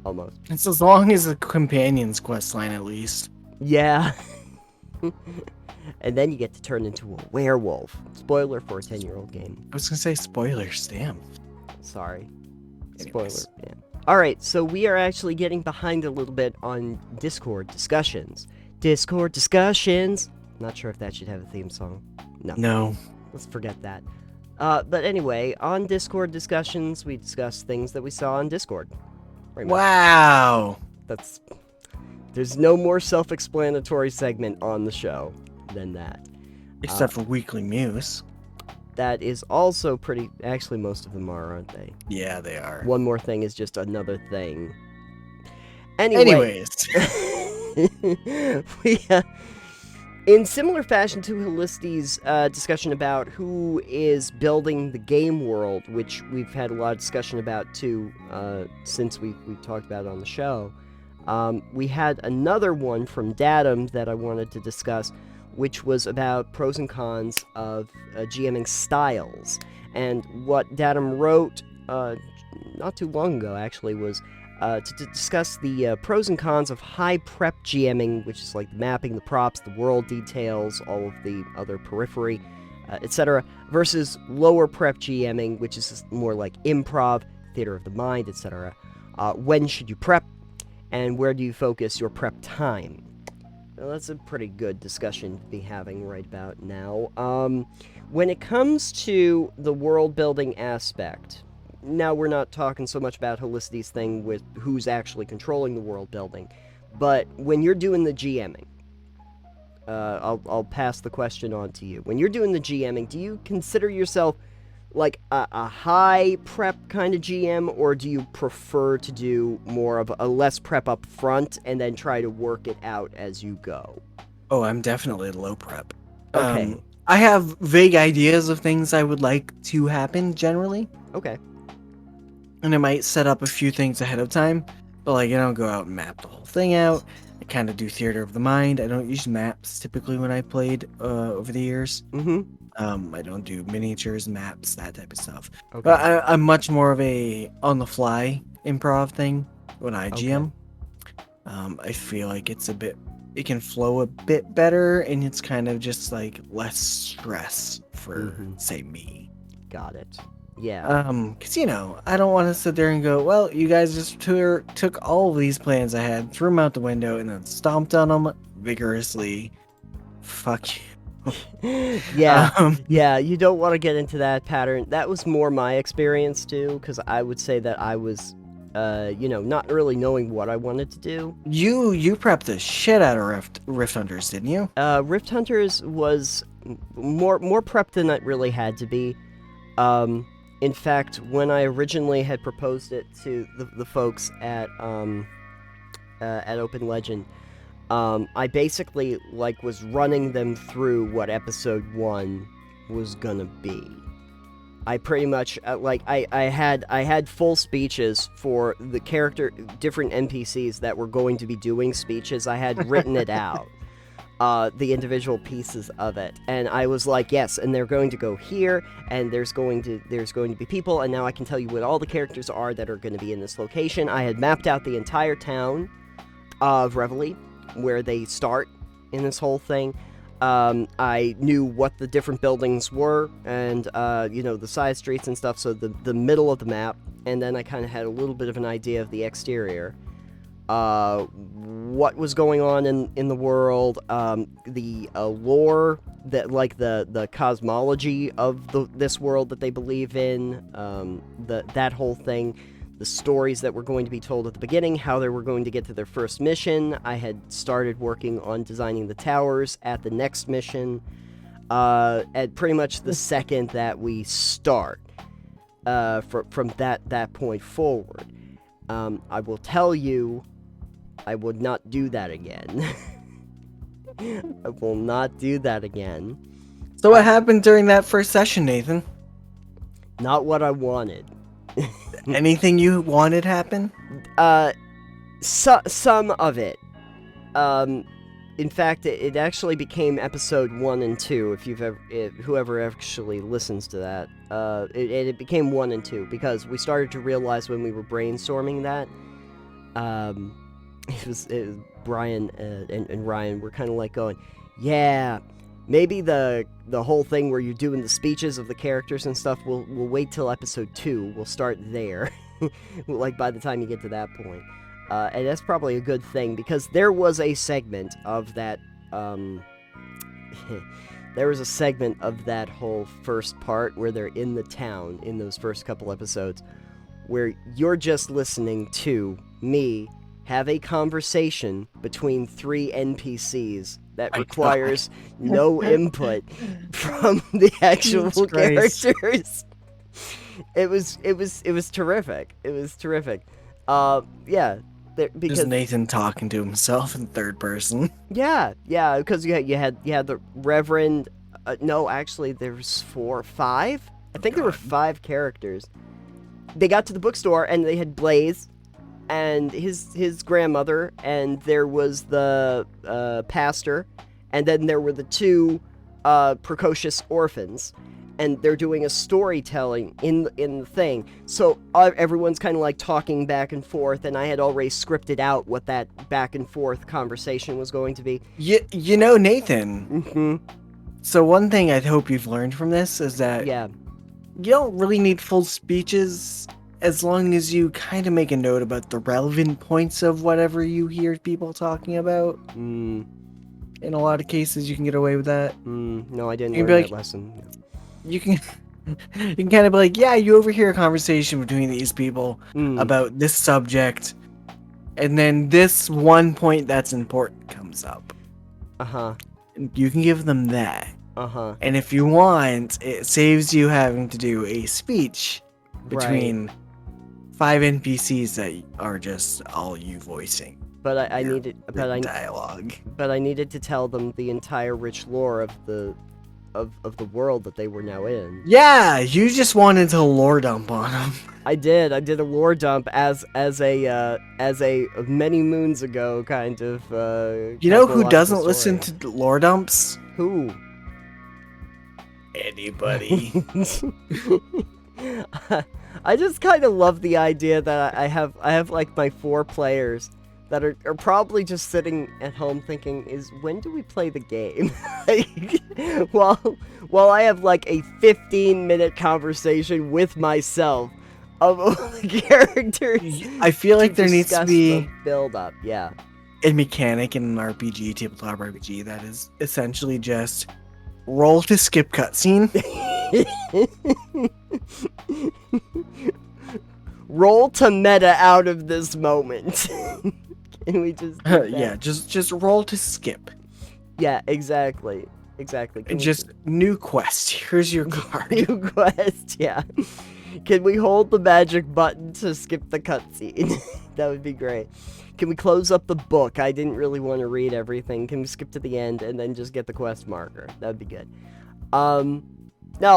It's as long as the companion's quest line, at least. Yeah. And then you get to turn into a werewolf. Spoiler for a 10-year-old game. I was gonna say spoilers, damn. Sorry. Anyways. Spoiler, yeah. All right, so we are actually getting behind a little bit on Discord discussions. Discord discussions. Not sure if that should have a theme song. No. Let's forget that. But anyway, on Discord discussions, we discuss things that we saw on Discord. Right, wow. There's no more self-explanatory segment on the show than that. Except for Weekly Muse. That is also pretty... Actually, most of them are, aren't they? Yeah, they are. One more thing is just another thing. Anyways. In similar fashion to Helicity's discussion about who is building the game world, which we've had a lot of discussion about too since we talked about it on the show, we had another one from Datum that I wanted to discuss, which was about pros and cons of GMing styles. And what Datum wrote not too long ago, actually, was to discuss the pros and cons of high prep GMing, which is like the mapping, the props, the world details, all of the other periphery, etc., versus lower prep GMing, which is more like improv, theater of the mind, etc. When should you prep, and where do you focus your prep time? Well, that's a pretty good discussion to be having right about now. When it comes to the world-building aspect, now we're not talking so much about Helicity's thing with who's actually controlling the world-building, but when you're doing the GMing, I'll pass the question on to you. When you're doing the GMing, do you consider yourself like a high prep kind of GM, or do you prefer to do more of a less prep up front and then try to work it out as you go? Oh, I'm definitely low prep. Okay. I have vague ideas of things I would like to happen generally. Okay. And I might set up a few things ahead of time, but like I don't go out and map the whole thing out. I kind of do theater of the mind. I don't use maps typically when I played over the years. I don't do miniatures, maps, that type of stuff. Okay. But I'm much more of a on-the-fly improv thing when I GM. I feel like it can flow a bit better, and it's kind of just like less stress for, say, me. Got it. Yeah. Because, I don't want to sit there and go, well, you guys just took all of these plans I had, threw them out the window, and then stomped on them vigorously. Fuck you. Yeah, yeah, you don't want to get into that pattern. That was more my experience, too, because I would say that I was, not really knowing what I wanted to do. You prepped the shit out of Rift Hunters, didn't you? Rift Hunters was more prepped than it really had to be. In fact, when I originally had proposed it to the folks at Open Legend, I basically was running them through what episode 1 was gonna be. I pretty much I had full speeches for the different NPCs that were going to be doing speeches. I had written it out. The individual pieces of it, and I was like, yes, and they're going to go here, and there's going to be people, and now I can tell you what all the characters are that are going to be in this location. I had mapped out the entire town of Reveille, where they start in this whole thing. I knew what the different buildings were, and the side streets and stuff, so the middle of the map, and then I kind of had a little bit of an idea of the exterior. What was going on in the world, the lore, that the cosmology of this world that they believe in, that whole thing, the stories that were going to be told at the beginning, how they were going to get to their first mission. I had started working on designing the towers at the next mission, at pretty much the second that we start, from that point forward. I will tell you, I would not do that again. I will not do that again. So what happened during that first session, Nathan? Not what I wanted. Anything you wanted happen? Some of it. In fact, it actually became episode 1 and 2, whoever actually listens to that. It became 1 and 2, because we started to realize when we were brainstorming that, it was Brian and Ryan were kind of like going, yeah, maybe the whole thing where you're doing the speeches of the characters and stuff, we'll wait till episode 2, we'll start there. like by the time you get to that point. And that's probably a good thing, because there was a segment of that, there was a segment of that whole first part where they're in the town in those first couple episodes, where you're just listening to me have a conversation between 3 NPCs that requires no input from the actual characters. It was terrific. It was terrific. Yeah. Because just Nathan talking to himself in third person. Yeah, because you had the Reverend. No, actually, there's 5. I think there were 5 characters. They got to the bookstore and they had Blaze, and his grandmother, and there was the pastor, and then there were the 2 precocious orphans. And they're doing a storytelling in the thing. So everyone's kind of like talking back and forth, and I had already scripted out what that back and forth conversation was going to be. You know, Nathan. So one thing I hope you've learned from this is that you don't really need full speeches as long as you kind of make a note about the relevant points of whatever you hear people talking about. In a lot of cases, you can get away with that. No, I didn't learn that lesson. You can kind of be like, yeah, you overhear a conversation between these people about this subject, and then this one point that's important comes up. You can give them that. And if you want, it saves you having to do a speech between 5 NPCs that are just all you voicing. But I needed dialogue. But I needed to tell them the entire rich lore of the world that they were now in. Yeah, you just wanted to lore dump on them. I did a lore dump as a many moons ago kind of. You know who doesn't listen to lore dumps? Who? Anybody. I just kind of love the idea that I have like my 4 players that are probably just sitting at home thinking, when do we play the game? Like, while I have like a 15-minute conversation with myself of all the characters. I feel like there needs to be the build up, a mechanic in an RPG, tabletop RPG, that is essentially just roll to skip cutscene. Roll to meta out of this moment. Can we just yeah, just roll to skip. Yeah, exactly. Just new quest. Here's your card. New quest, yeah. Can we hold the magic button to skip the cutscene? That would be great. Can we close up the book? I didn't really want to read everything. Can we skip to the end and then just get the quest marker? That would be good. No,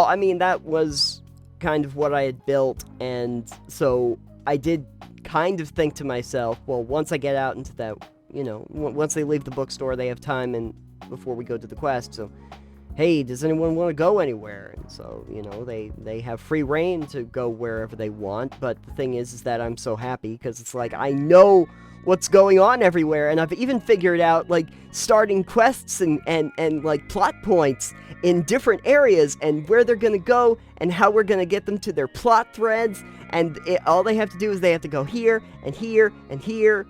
I mean, that was kind of what I had built, and so I did kind of think to myself, well, once I get out into that, once they leave the bookstore, they have time and before we go to the quest, so, hey, does anyone want to go anywhere? And so, they have free reign to go wherever they want, but the thing is that I'm so happy, because it's like, I know what's going on everywhere, and I've even figured out, like, starting quests and like, plot points in different areas, and where they're gonna go, and how we're gonna get them to their plot threads, and all they have to do is they have to go here, and here, and here.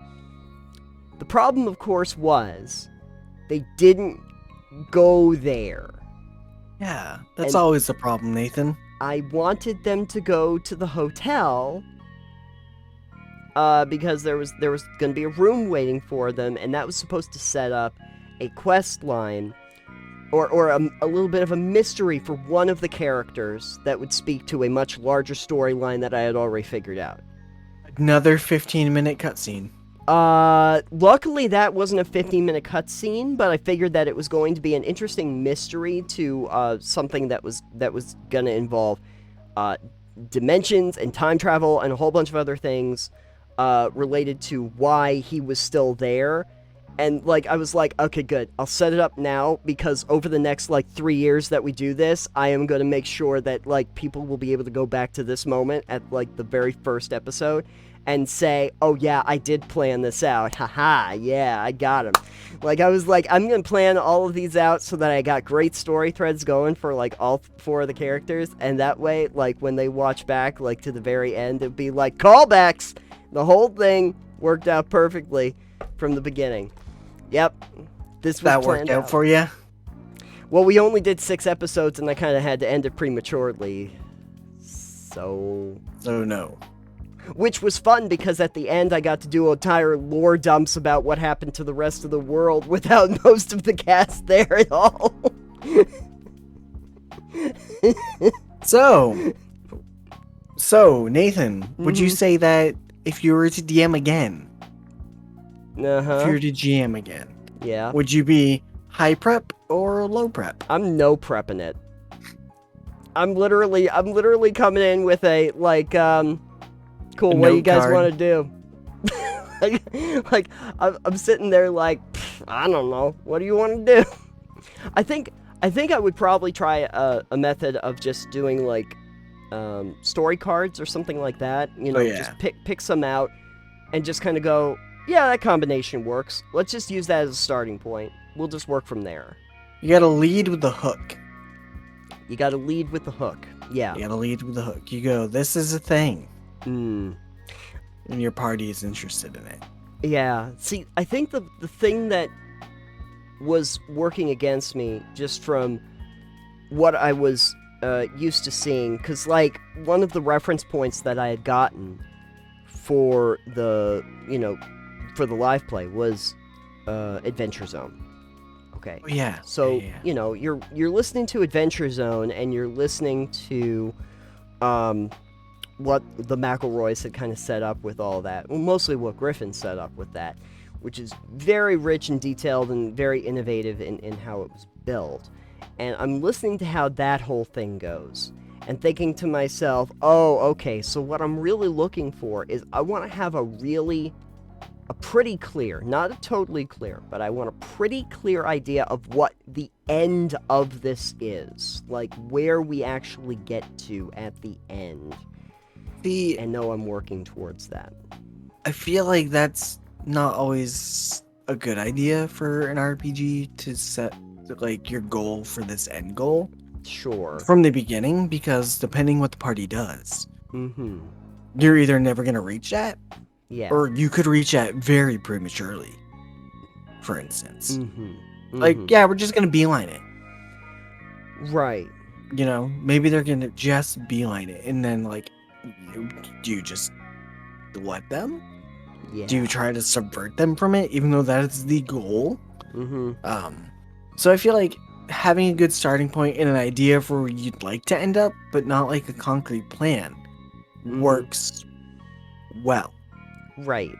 The problem, of course, was they didn't go there. Yeah, that's always the problem, Nathan. I wanted them to go to the hotel, because there was going to be a room waiting for them, and that was supposed to set up a quest line, or a little bit of a mystery for one of the characters that would speak to a much larger storyline that I had already figured out. Another 15-minute cutscene. Luckily that wasn't a 15-minute cutscene, but I figured that it was going to be an interesting mystery to something that was gonna involve dimensions and time travel and a whole bunch of other things related to why he was still there. And, like, I was like, okay, good, I'll set it up now, because over the next, like, 3 years that we do this, I am going to make sure that, like, people will be able to go back to this moment at, like, the very first episode, and say, oh yeah, I did plan this out. Haha, yeah, I got him. Like, I was like, I'm going to plan all of these out so that I got great story threads going for, like, all 4 of the characters. And that way, like, when they watch back, like, to the very end, it'd be like, callbacks! The whole thing worked out perfectly from the beginning. Yep. This was that worked out for you? Well, we only did 6 episodes, and I kind of had to end it prematurely. So no. Which was fun, because at the end I got to do entire lore dumps about what happened to the rest of the world without most of the cast there at all. So, Nathan, would you say that if you were to DM again, if you were to GM again, yeah, would you be high prep or low prep? I'm no prepping it. I'm literally coming in with a, like, cool, what do you guys want to do? like, I'm sitting there like, I don't know, what do you want to do? I think I would probably try a method of just doing, like, story cards or something like that. You know, just pick some out and just kind of go, yeah, that combination works. Let's just use that as a starting point. We'll just work from there. You gotta lead with the hook. You gotta lead with the hook. Yeah. You gotta lead with the hook. You go, this is a thing. And your party is interested in it. Yeah. See, I think the thing that was working against me, just from what I was used to seeing, because, like, one of the reference points that I had gotten for the, you know, for the live play was Adventure Zone. Okay. Oh, yeah. So, you know, you're listening to Adventure Zone, and you're listening to what the McElroys had kind of set up with all that. Well, mostly what Griffin set up with that, which is very rich and detailed and very innovative in how it was built. And I'm listening to how that whole thing goes and thinking to myself, oh, okay, so what I'm really looking for is I want to have a pretty clear, not a totally clear, but I want a pretty clear idea of what the end of this is. Like, where we actually get to at the end. And know I'm working towards that. I feel like that's not always a good idea for an RPG to set, like, your goal for this end goal. Sure. From the beginning, because depending what the party does, you're either never going to reach that, or you could reach that very prematurely, for instance. Like, yeah, we're just going to beeline it. Right. You know, maybe they're going to just beeline it, and then, like, do you just let them? Yeah. Do you try to subvert them from it, even though that is the goal? So I feel like having a good starting point and an idea for where you'd like to end up, but not like a concrete plan, works well. Right.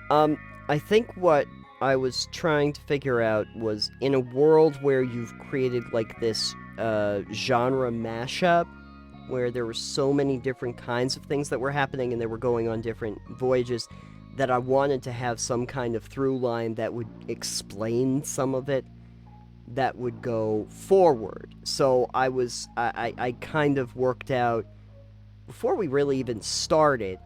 I think what I was trying to figure out was, in a world where you've created, like, this genre mashup, where there were so many different kinds of things that were happening and they were going on different voyages, that I wanted to have some kind of through line that would explain some of it, that would go forward. So I kind of worked out, before we really even started,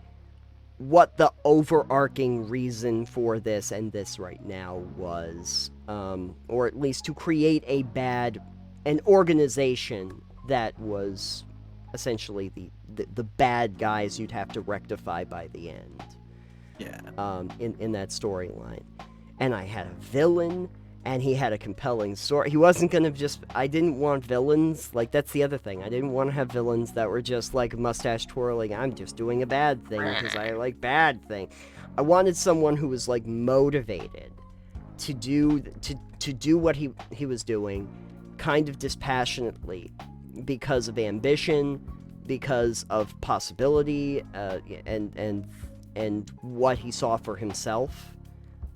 what the overarching reason for this and this right now was, or at least to create an organization that was essentially the bad guys you'd have to rectify by the end. Yeah. In that storyline. And I had a villain, and he had a compelling story. He wasn't gonna I didn't want villains, like, that's the other thing. I didn't want to have villains that were just, like, mustache twirling, I'm just doing a bad thing because I like bad thing. I wanted someone who was, like, motivated to do what he was doing, kind of dispassionately, because of ambition, because of possibility, and what he saw for himself,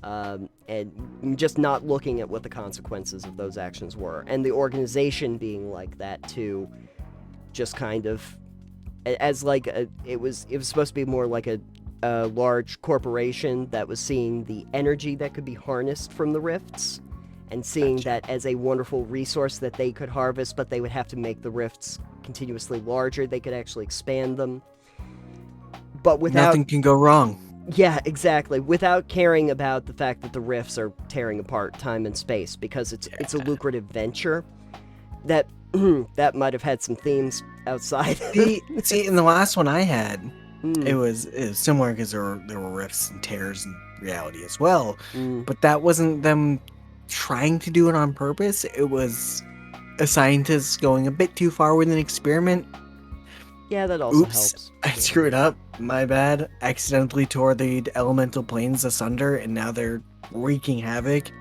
and just not looking at what the consequences of those actions were, and the organization being like that too, just kind of as like it was supposed to be more like a large corporation that was seeing the energy that could be harnessed from the rifts, and seeing that as a wonderful resource that they could harvest, but they would have to make the rifts continuously larger. They could actually expand them. but without... Nothing can go wrong. Yeah, exactly. Without caring about the fact that the rifts are tearing apart time and space, because it's a lucrative venture that that might have had some themes outside. See, in the last one I had, it was similar because there were rifts and tears in reality as well. But that wasn't them trying to do it on purpose. It was a scientist going a bit too far with an experiment. Yeah, that also helps. I screwed up. My bad. Accidentally tore the elemental planes asunder, and now they're wreaking havoc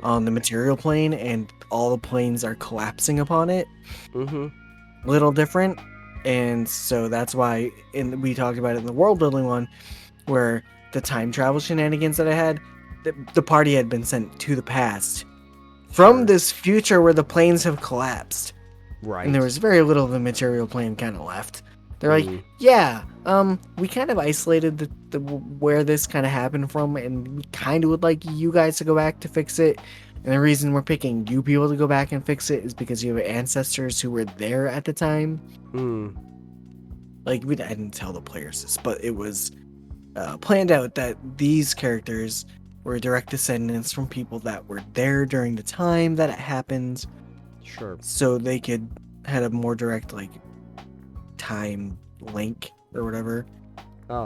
on the material plane, and all the planes are collapsing upon it. Little different. And so that's why we talked about it in the world building one, where the time travel shenanigans that I had, the party had been sent to the past from this future where the planes have collapsed. Right. And there was very little of the material plane kind of left. They're like, yeah, we kind of isolated the where this kind of happened from, and we kind of would like you guys to go back to fix it. And the reason we're picking you people to go back and fix it is because you have ancestors who were there at the time. Like, I didn't tell the players this, but it was planned out that these characters were direct descendants from people that were there during the time that it happened. So they could have a more direct, like, time link or whatever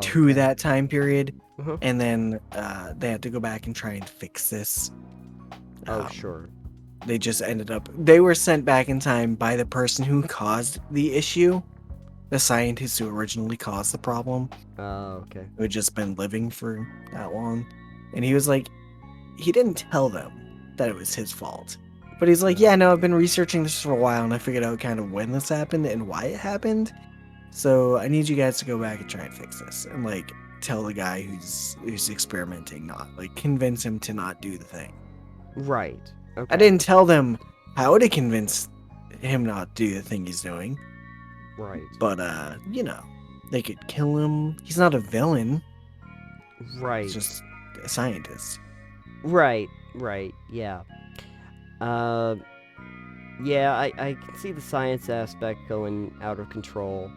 to that time period. And then they had to go back and try and fix this. They just ended up... They were sent back in time by the person who caused the issue. The scientist who originally caused the problem. Who had just been living for that long. And he was like... He didn't tell them that it was his fault. But he's like, yeah, no, I've been researching this for a while, and I figured out kind of when this happened and why it happened. So I need you guys to go back and try and fix this. And, like, tell the guy who's experimenting not. Like, convince him to not do the thing. Right. Okay. I didn't tell them how to convince him not to do the thing he's doing. Right. But, you know, they could kill him. He's not a villain. Right. He's just a scientist. Right. Yeah. Yeah, I can see the science aspect going out of control.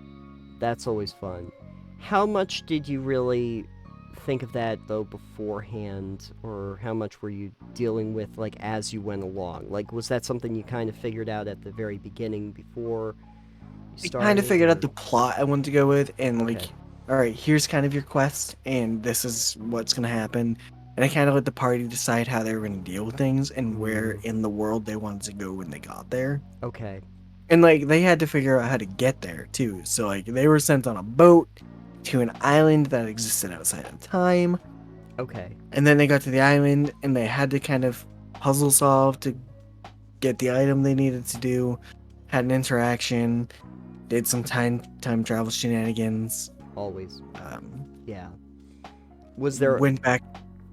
That's always fun. How much did you really think of that, though, beforehand? Or how much were you dealing with, like, as you went along? Like, was that something you kind of figured out at the very beginning before you started? I kind of figured out the plot I wanted to go with, and, like, alright, here's kind of your quest, and this is what's going to happen. And I kind of let the party decide how they were going to deal with things and where in the world they wanted to go when they got there. Okay. And, like, they had to figure out how to get there, too. So, like, they were sent on a boat to an island that existed outside of time. Okay. And then they got to the island, and they had to kind of puzzle solve to get the item they needed to do. Had an interaction. Did some time travel shenanigans. Always. Yeah. Was there...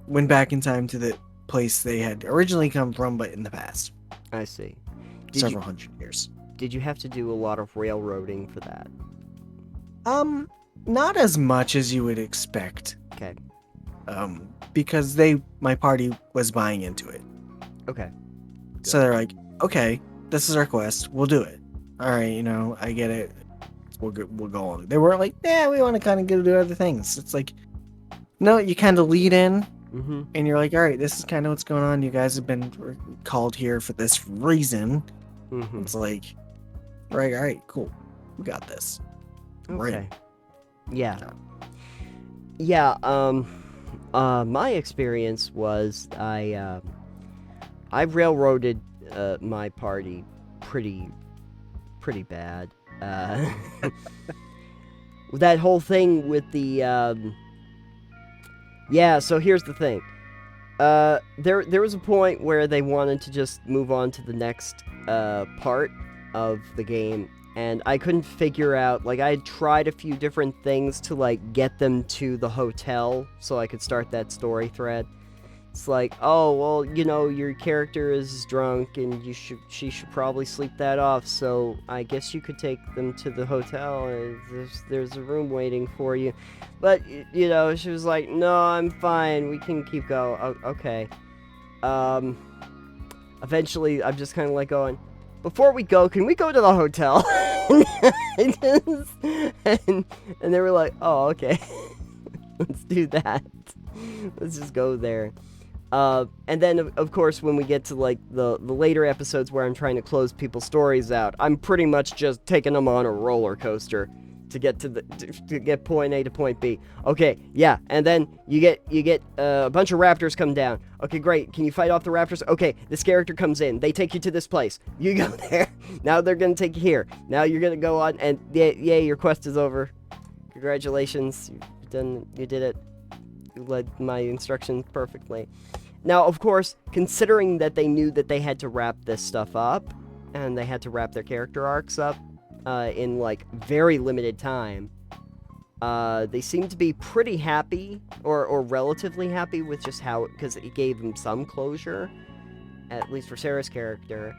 Went back in time to the place they had originally come from, but in the past. I see. Several hundred years. Did you have to do a lot of railroading for that? Not as much as you would expect. Okay. Because my party was buying into it. Okay. Good. So they're like, okay, this is our quest. We'll do it. All right, you know, I get it. We'll go on. They weren't like, yeah, we want to kind of go do other things. It's like, no, you kind of lead in. And you're like, all right, this is kind of what's going on. You guys have been called here for this reason. It's like, all right, cool. We got this. Okay. Right. Yeah. My experience was I railroaded my party pretty bad. That whole thing with the yeah, so here's the thing. There was a point where they wanted to just move on to the next part of the game, and I couldn't figure out, like, I had tried a few different things to, like, get them to the hotel so I could start that story thread. It's like, oh, well, you know, your character is drunk and she should probably sleep that off, so I guess you could take them to the hotel. There's a room waiting for you. But, you know, she was like, no, I'm fine, we can keep going. Okay. Eventually, I'm just kind of like going, before we go, can we go to the hotel? and they were like, oh, okay. Let's do that. Let's just go there. And then, of course, when we get to, like, the later episodes where I'm trying to close people's stories out, I'm pretty much just taking them on a roller coaster to get to get point A to point B. Okay, yeah, and then you get a bunch of raptors come down. Okay, great. Can you fight off the raptors? Okay, this character comes in. They take you to this place. You go there. Now they're gonna take you here. Now you're gonna go on, and yay, your quest is over. Congratulations, you did it. You led my instructions perfectly. Now, of course, considering that they knew that they had to wrap this stuff up, and they had to wrap their character arcs up, in, like, very limited time, they seemed to be pretty happy, or relatively happy with just how, because it gave them some closure, at least for Sarah's character,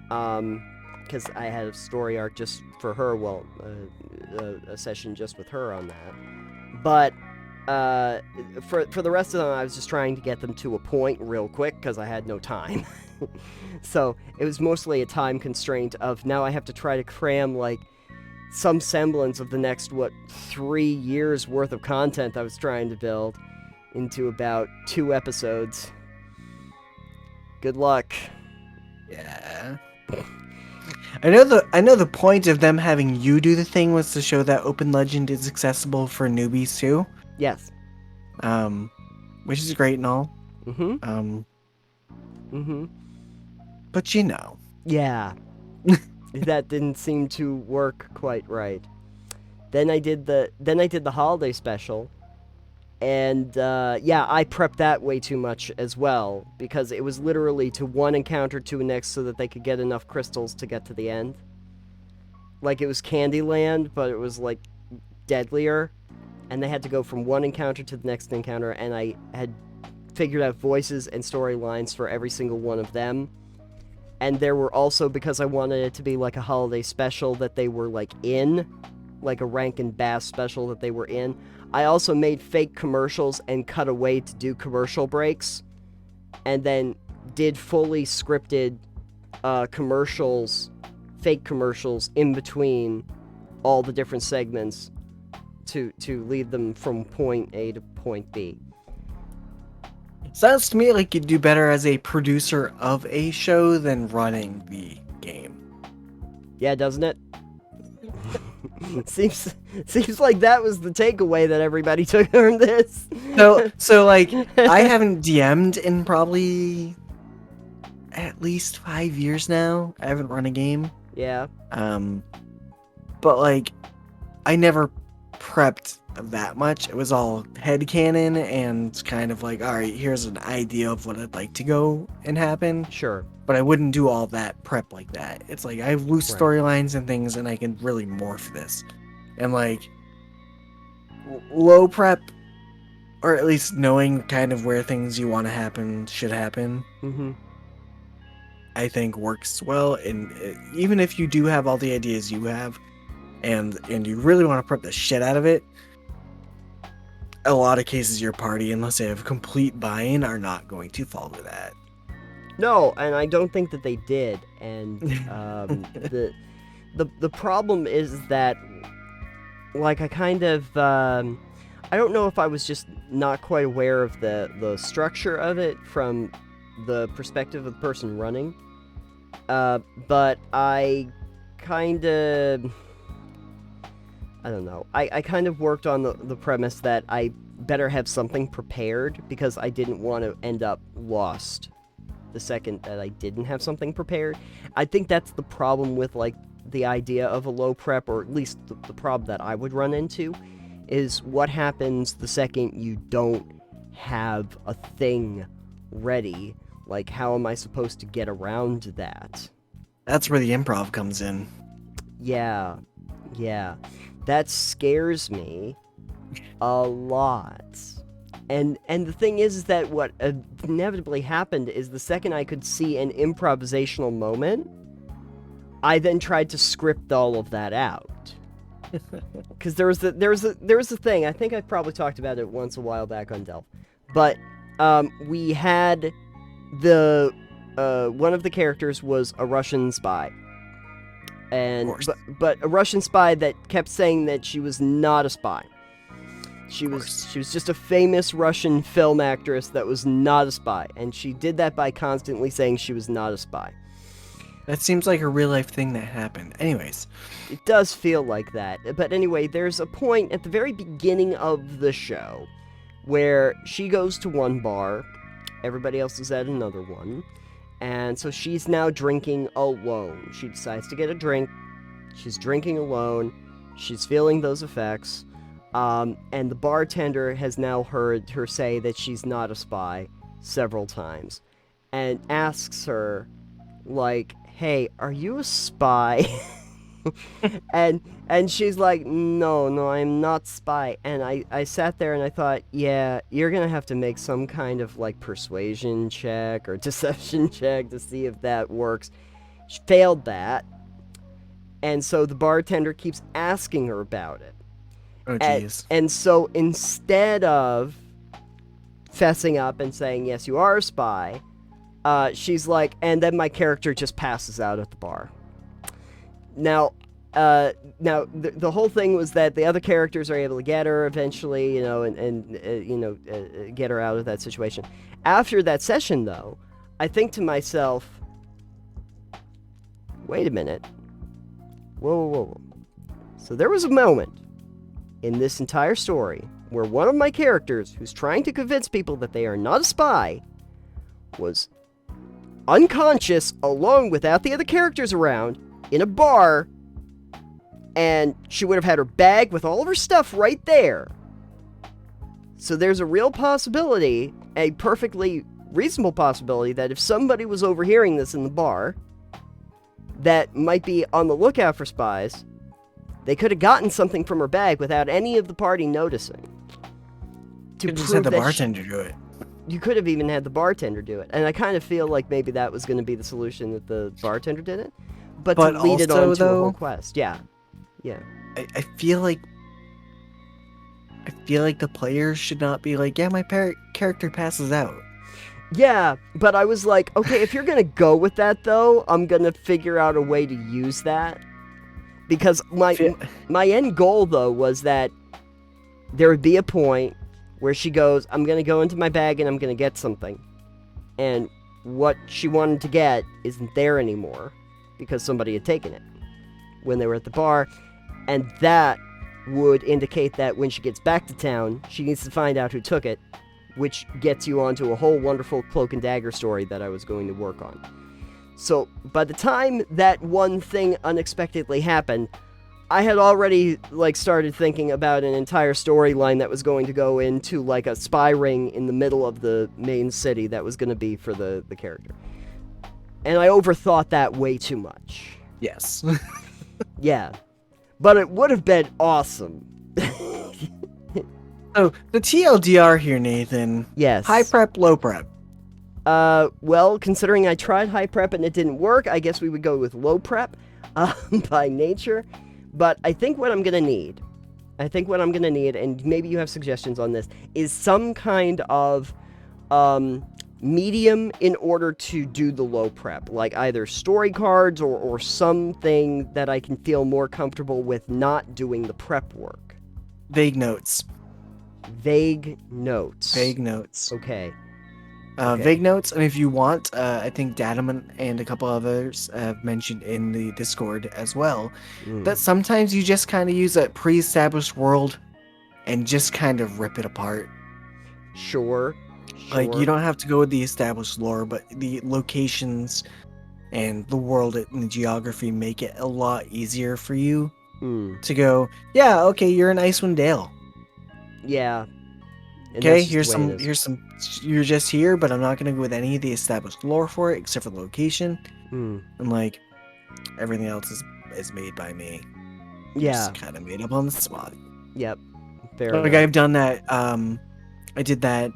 because I had a story arc just for her, well, a session just with her on that, but, for the rest of them, I was just trying to get them to a point real quick, because I had no time. So, it was mostly a time constraint of, now I have to try to cram, like, some semblance of the next, 3 years worth of content I was trying to build into about 2 episodes. Good luck. Yeah. I know the point of them having you do the thing was to show that Open Legend is accessible for newbies too. Yes. Which is great and all. Mm-hmm. But you know. Yeah. That didn't seem to work quite right. Then I did the holiday special, and yeah, I prepped that way too much as well, because it was literally to one encounter to the next so that they could get enough crystals to get to the end. Like, it was Candyland, but it was, like, deadlier, and they had to go from one encounter to the next encounter, and I had figured out voices and storylines for every single one of them. And there were also, because I wanted it to be like a holiday special that they were, like, in, like a Rankin Bass special that they were in, I also made fake commercials and cut away to do commercial breaks, and then did fully scripted commercials, fake commercials, in between all the different segments to lead them from point A to point B. Sounds to me like you'd do better as a producer of a show than running the game. Yeah, doesn't it? Seems like that was the takeaway that everybody took from this. So like, I haven't DM'd in probably at least 5 years now. I haven't run a game. Yeah. But like, I never prepped that much. It was all headcanon and kind of like, all right, here's an idea of what I'd like to go and happen. Sure. But I wouldn't do all that prep like that. It's like, I have loose storylines and things, and I can really morph this. And like, low prep, or at least knowing kind of where things you want to happen should happen, I think works well. And even if you do have all the ideas you have, and you really want to prep the shit out of it, a lot of cases your party, unless they have complete buy-in, are not going to follow that. No, and I don't think that they did. And the problem is that, like, I kind of I don't know if I was just not quite aware of the structure of it from the perspective of the person running, but I kind of, I don't know. I kind of worked on the premise that I better have something prepared, because I didn't want to end up lost the second that I didn't have something prepared. I think that's the problem with, like, the idea of a low prep, or at least the problem that I would run into, is what happens the second you don't have a thing ready. Like, how am I supposed to get around that? That's where the improv comes in. Yeah. That scares me a lot. And the thing is that what inevitably happened is the second I could see an improvisational moment, I then tried to script all of that out. Because there was a thing, I think I probably talked about it once a while back on Delph, but we had one of the characters was a Russian spy. and but a Russian spy that kept saying that she was not a spy. She was just a famous Russian film actress that was not a spy, and she did that by constantly saying she was not a spy. That seems like a real life thing that happened. Anyways, it does feel like that. But anyway, there's a point at the very beginning of the show where she goes to one bar, everybody else is at another one, and so she's now drinking alone. She decides to get a drink. She's drinking alone. She's feeling those effects. And the bartender has now heard her say that she's not a spy several times and asks her, like, hey, are you a spy? and she's like, no, I'm not spy. And I sat there and I thought, yeah, you're gonna have to make some kind of like persuasion check or deception check to see if that works. She failed that, and so the bartender keeps asking her about it. Oh jeez. And so instead of fessing up and saying, yes, you are a spy, she's like, and then my character just passes out at the bar. Now, the whole thing was that the other characters are able to get her eventually, and get her out of that situation. After that session, though, I think to myself, wait a minute. Whoa. So there was a moment in this entire story where one of my characters, who's trying to convince people that they are not a spy, was unconscious, alone without the other characters around, in a bar, and she would have had her bag with all of her stuff right there. So there's a real possibility, a perfectly reasonable possibility, that if somebody was overhearing this in the bar, that might be on the lookout for spies, they could have gotten something from her bag without any of the party noticing. You just had the bartender do it. You could have even had the bartender do it. And I kind of feel like maybe that was going to be the solution, that the bartender did it. But to lead it on to a whole quest. Yeah. I feel like the players should not be like, yeah, my character passes out. Yeah, but I was like, okay, if you're going to go with that, though, I'm going to figure out a way to use that. Because my end goal, though, was that there would be a point where she goes, I'm going to go into my bag and I'm going to get something. And what she wanted to get isn't there anymore because somebody had taken it when they were at the bar. And that would indicate that when she gets back to town, she needs to find out who took it, which gets you onto a whole wonderful cloak and dagger story that I was going to work on. So by the time that one thing unexpectedly happened, I had already started thinking about an entire storyline that was going to go into like a spy ring in the middle of the main city that was going to be for the character. And I overthought that way too much. Yes. Yeah. But it would have been awesome. So, the TLDR here, Nathan. Yes. High prep, low prep. Well, considering I tried high prep and it didn't work, I guess we would go with low prep, by nature. But I think what I'm gonna need, and maybe you have suggestions on this, is some kind of, medium in order to do the low prep. Like either story cards or something that I can feel more comfortable with not doing the prep work. Vague notes. Vague notes. Okay. Vague notes, and if you want, I think Datum and a couple others have mentioned in the Discord as well, that sometimes you just kind of use a pre-established world and just kind of rip it apart. Sure. Like, you don't have to go with the established lore, but the locations and the world and the geography make it a lot easier for you to go, yeah, okay, you're in Icewind Dale. Yeah. And okay, here's some, you're just here, but I'm not going to go with any of the established lore for it, except for the location. And, like, everything else is made by me. Yeah. Just kind of made up on the spot. Yep. Fair enough. I've done that, I did that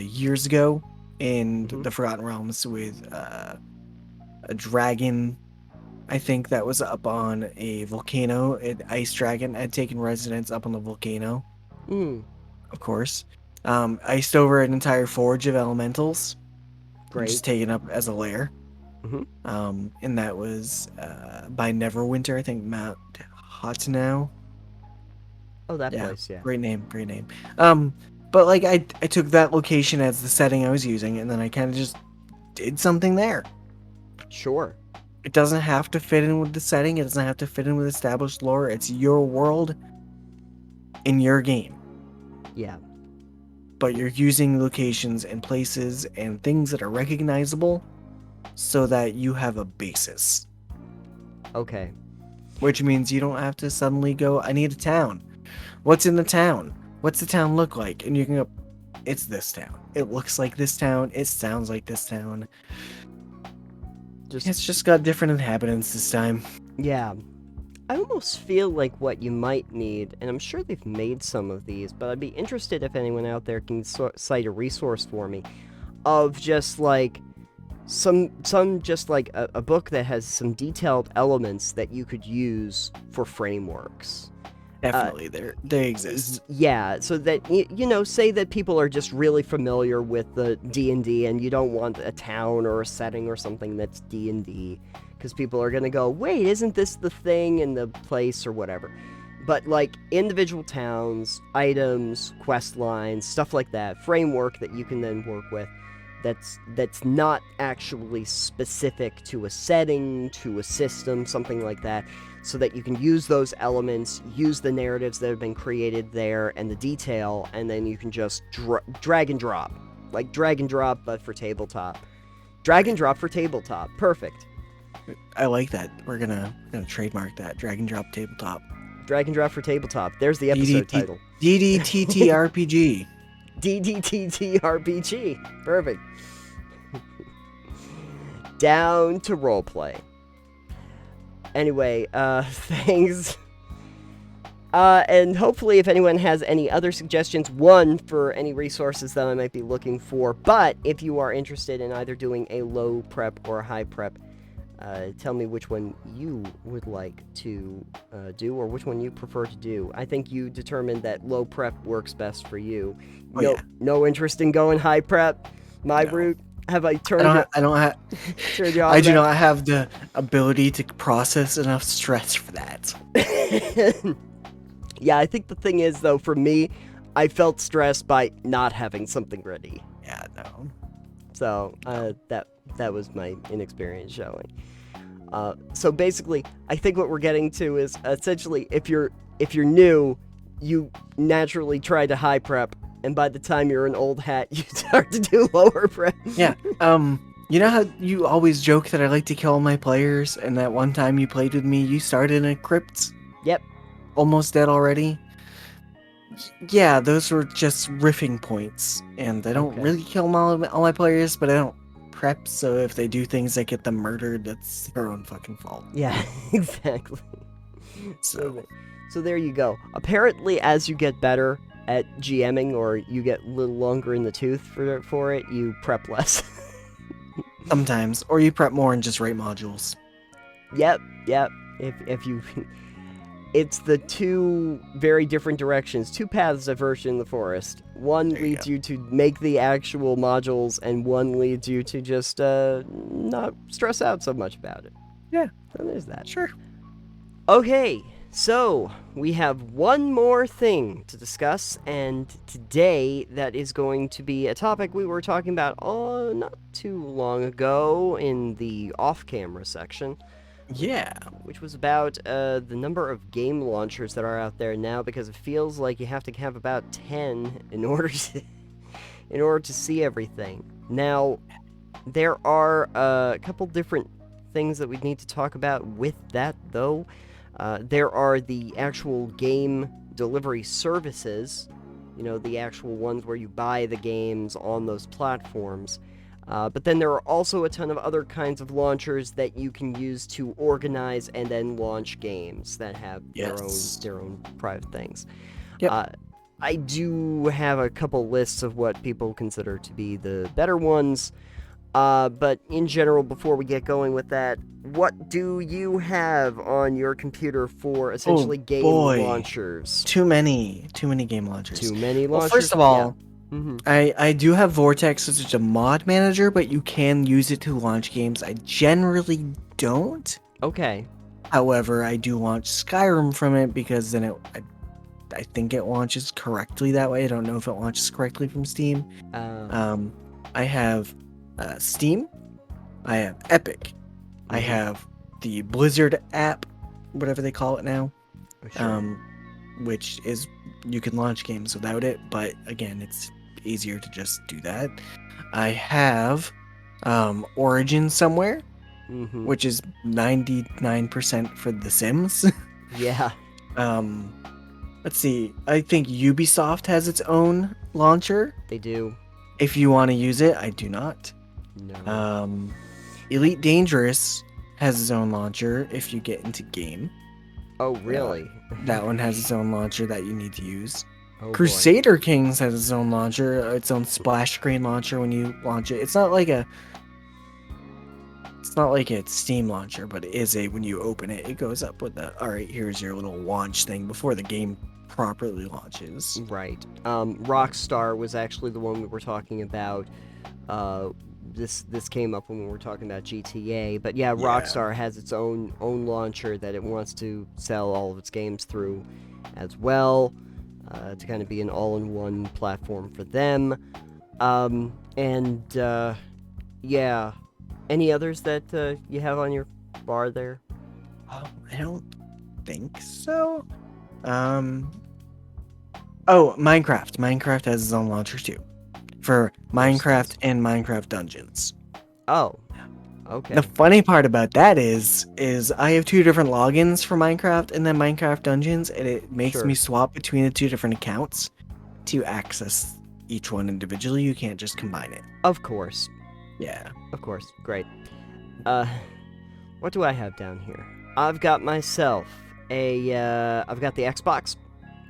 years ago in the Forgotten Realms with a dragon, I think that was up on a volcano, an ice dragon. I'd taken residence up on the volcano. Of course. Iced over an entire forge of elementals. Great. Just taken up as a lair. And that was by Neverwinter, I think Mount Hotenow. Oh, that place, yeah. Great name. But like I took that location as the setting I was using, and then I kind of just did something there. Sure. It doesn't have to fit in with the setting. It doesn't have to fit in with established lore. It's your world in your game. Yeah. But you're using locations and places and things that are recognizable so that you have a basis. Okay. Which means you don't have to suddenly go, I need a town. What's in the town? What's the town look like? And you can go, it's this town. It looks like this town. It sounds like this town. It's just got different inhabitants this time. Yeah. I almost feel like what you might need, and I'm sure they've made some of these, but I'd be interested if anyone out there can cite a resource for me of just like some just like a book that has some detailed elements that you could use for frameworks. Definitely, they exist. Yeah, so that, say that people are just really familiar with the D&D and you don't want a town or a setting or something that's D&D, because people are going to go, wait, isn't this the thing in the place or whatever? But, like, individual towns, items, quest lines, stuff like that, framework that you can then work with, that's not actually specific to a setting, to a system, something like that, so that you can use those elements, use the narratives that have been created there and the detail, and then you can just drag and drop. Like drag and drop, but for tabletop. Drag and drop for tabletop. Perfect. I like that. We're gonna trademark that. Drag and drop tabletop. Drag and drop for tabletop. There's the episode title. DDTTRPG. DDTTRPG. Perfect. Down to roleplay. Anyway, thanks. And hopefully if anyone has any other suggestions, one, for any resources that I might be looking for, but if you are interested in either doing a low prep or a high prep, tell me which one you would like to do, or which one you prefer to do. I think you determined that low prep works best for you. No interest in going high prep? My route? Have I turned I don't have. Turned you off? I do not have the ability to process enough stress for that. Yeah, I think the thing is, though, for me, I felt stressed by not having something ready. Yeah, no. So that was my inexperience showing. So basically, I think what we're getting to is essentially if you're new, you naturally try to high prep, and by the time you're an old hat, you start to do lower prep. Yeah. You know how you always joke that I like to kill my players, and that one time you played with me, you started in a crypt? Yep. Almost dead already? Yeah, those were just riffing points, and I don't really kill all my players, but I don't prep, so if they do things that get them murdered, that's their own fucking fault. Yeah, exactly. So there you go. Apparently, as you get better at GMing, or you get a little longer in the tooth for it, you prep less. Sometimes, or you prep more and just write modules. Yep. If you... It's the two very different directions, two paths diverge in the forest. One leads you to make the actual modules, and one leads you to just not stress out so much about it. Yeah. So there's that. Sure. Okay, so we have one more thing to discuss, and today that is going to be a topic we were talking about not too long ago in the off-camera section. Yeah. Which was about the number of game launchers that are out there now, because it feels like you have to have about 10 in order to see everything. Now, there are a couple different things that we need to talk about with that, though. There are the actual game delivery services, the actual ones where you buy the games on those platforms. But then there are also a ton of other kinds of launchers that you can use to organize and then launch games that have their own private things. Yep. I do have a couple lists of what people consider to be the better ones. But in general, before we get going with that, what do you have on your computer for essentially game launchers? Too many game launchers. Too many launchers? Well, first of all, I do have Vortex, which is a mod manager, but you can use it to launch games. I generally don't. Okay. However, I do launch Skyrim from it because then I think it launches correctly that way. I don't know if it launches correctly from Steam. I have Steam. I have Epic. I have the Blizzard app, whatever they call it now, which is you can launch games without it, but again, it's easier to just do that. I have Origin somewhere, which is 99% for The Sims. Yeah. Let's see. I think Ubisoft has its own launcher. They do. If you want to use it, I do not. No. Elite Dangerous has its own launcher if you get into game. Oh, really? That one has its own launcher that you need to use. Oh, Crusader Kings has its own launcher, its own splash screen launcher when you launch it. It's not like a Steam launcher, but it is when you open it, it goes up with the, all right, here's your little launch thing before the game properly launches. Right. Rockstar was actually the one we were talking about. This came up when we were talking about GTA, but yeah, Rockstar has its own launcher that it wants to sell all of its games through as well, to kind of be an all-in-one platform for them. Yeah. Any others that you have on your bar there? I don't think so. Oh, Minecraft. Minecraft has its own launcher too. For Minecraft and Minecraft Dungeons. Oh, okay. The funny part about that is I have two different logins for Minecraft and then Minecraft Dungeons, and it makes me swap between the two different accounts to access each one individually. You can't just combine it. Of course. Yeah. Of course. Great. What do I have down here? I've got myself I've got the Xbox.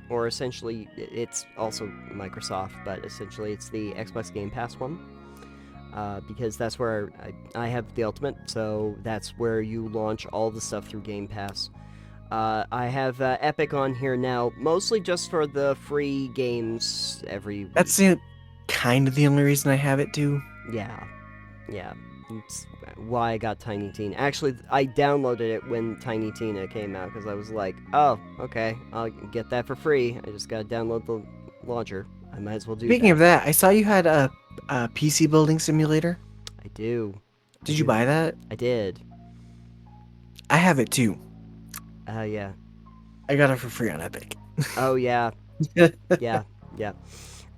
Or essentially, it's also Microsoft, but essentially it's the Xbox Game Pass one. Because that's where I have the Ultimate, so that's where you launch all the stuff through Game Pass. I have Epic on here now, mostly just for the free games every week. That's kind of the only reason I have it too. Yeah. It's why I got Tiny Tina. Actually, I downloaded it when Tiny Tina came out because I was like, oh, okay, I'll get that for free. I just gotta download the launcher. I might as well do that. Speaking of that, I saw you had a PC building simulator. I do. Did you buy that? I did. I have it too. Yeah. I got it for free on Epic. Oh, yeah. Yeah.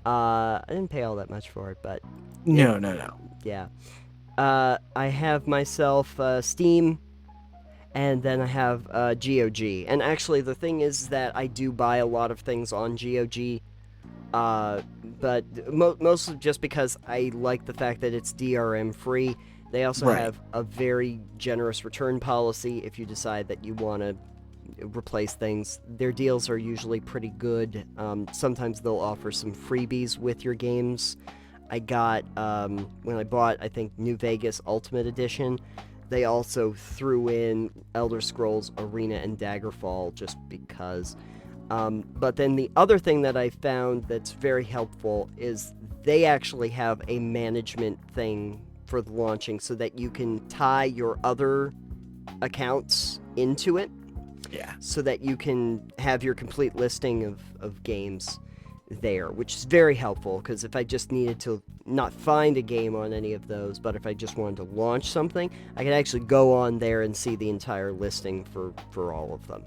I didn't pay all that much for it, but... No. Yeah. I have myself Steam, and then I have GOG. And actually, the thing is that I do buy a lot of things on GOG, but mostly just because I like the fact that it's DRM free. They also have a very generous return policy if you decide that you want to replace things. Their deals are usually pretty good. Sometimes they'll offer some freebies with your games. I got, when I bought, I think, New Vegas Ultimate Edition, they also threw in Elder Scrolls Arena and Daggerfall just because. But then the other thing that I found that's very helpful is they actually have a management thing for the launching so that you can tie your other accounts into it. Yeah. So that you can have your complete listing of games there, which is very helpful, because if I just needed to not find a game on any of those, but if I just wanted to launch something, I could actually go on there and see the entire listing for all of them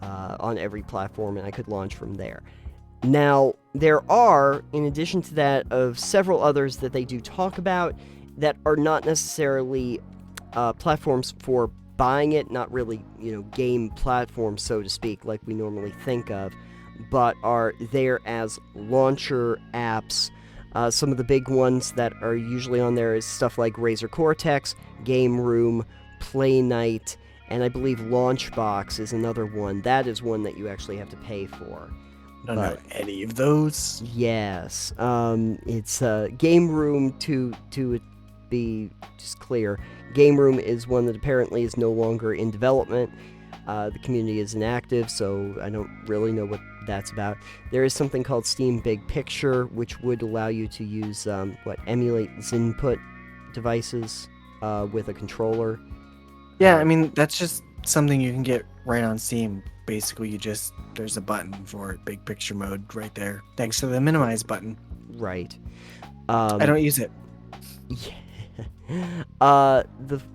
on every platform, and I could launch from there. Now, there are, in addition to that, of several others that they do talk about that are not necessarily platforms for buying it, not really, game platforms, so to speak, like we normally think of, but are there as launcher apps. Some of the big ones that are usually on there is stuff like Razer Cortex, Game Room, Play Night, and I believe Launchbox is another one. That is one that you actually have to pay for. I don't know any of those. Yes. It's Game Room, to be just clear. Game Room is one that apparently is no longer in development. The community is inactive, so I don't really know what that's about. There is something called Steam Big Picture, which would allow you to use emulate input devices with a controller. Yeah, I mean, that's just something you can get right on Steam. Basically, there's a button for it, Big Picture mode right there, next to the minimize button. Right. I don't use it. Yeah.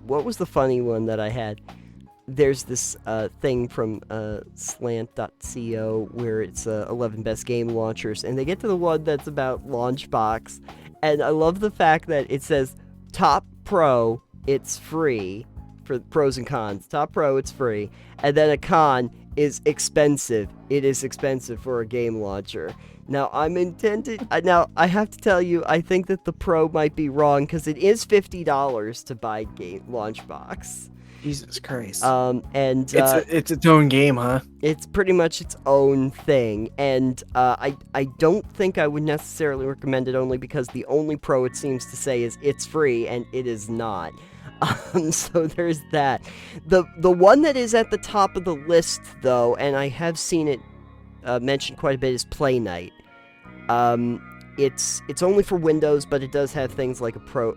What was the funny one that I had? There's this thing from slant.co where it's 11 best game launchers, and they get to the one that's about Launchbox, and I love the fact that it says Top Pro, it's free, for pros and cons. Top Pro, it's free, and then a con is expensive. It is expensive for a game launcher. Now, now, I have to tell you, I think that the Pro might be wrong, because it is $50 to buy game Launchbox. Jesus Christ. It's its own game, huh? It's pretty much its own thing, and I don't think I would necessarily recommend it, only because the only pro it seems to say is it's free, and it is not. So there's that. The one that is at the top of the list, though, and I have seen it mentioned quite a bit, is Play Night. It's only for Windows, but it does have things like a pro.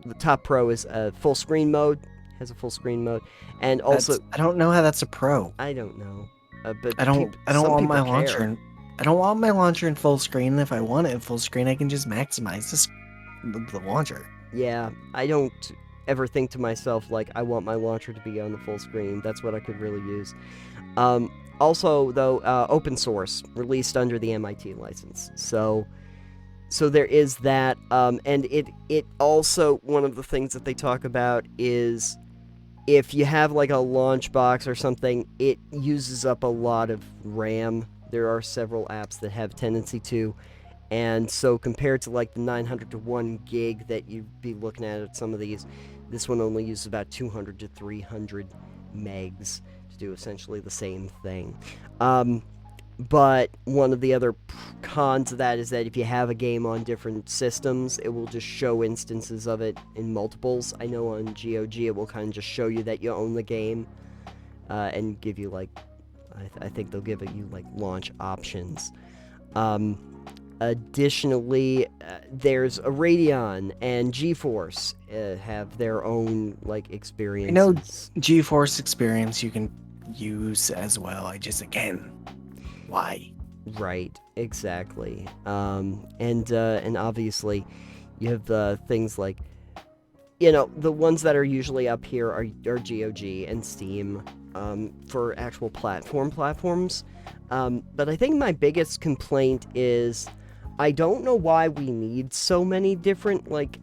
The Top Pro is a full screen mode. Has a full screen mode, and also I don't know how that's a pro. I don't know, but I don't want my launcher. Care. I don't want my launcher in full screen. If I want it in full screen, I can just maximize the launcher. Yeah, I don't ever think to myself like I want my launcher to be on the full screen. That's what I could really use. Also, though, open source, released under the MIT license. So there is that. And it also, one of the things that they talk about is if you have like a launch box or something, it uses up a lot of RAM. There are several apps that have tendency to. And so compared to like the 900 to 1 gig that you'd be looking at some of these, this one only uses about 200 to 300 megs to do essentially the same thing. But one of the other cons of that is that if you have a game on different systems, it will just show instances of it in multiples. I know on GOG it will kind of just show you that you own the game and give you like, I think they'll give you like launch options. Additionally, there's a Radeon and GeForce have their own like experiences. I know GeForce experience you can use as well. Again, why? Right, exactly. And obviously, you have things like, the ones that are usually up here are GOG and Steam for actual platforms. But I think my biggest complaint is I don't know why we need so many different, like,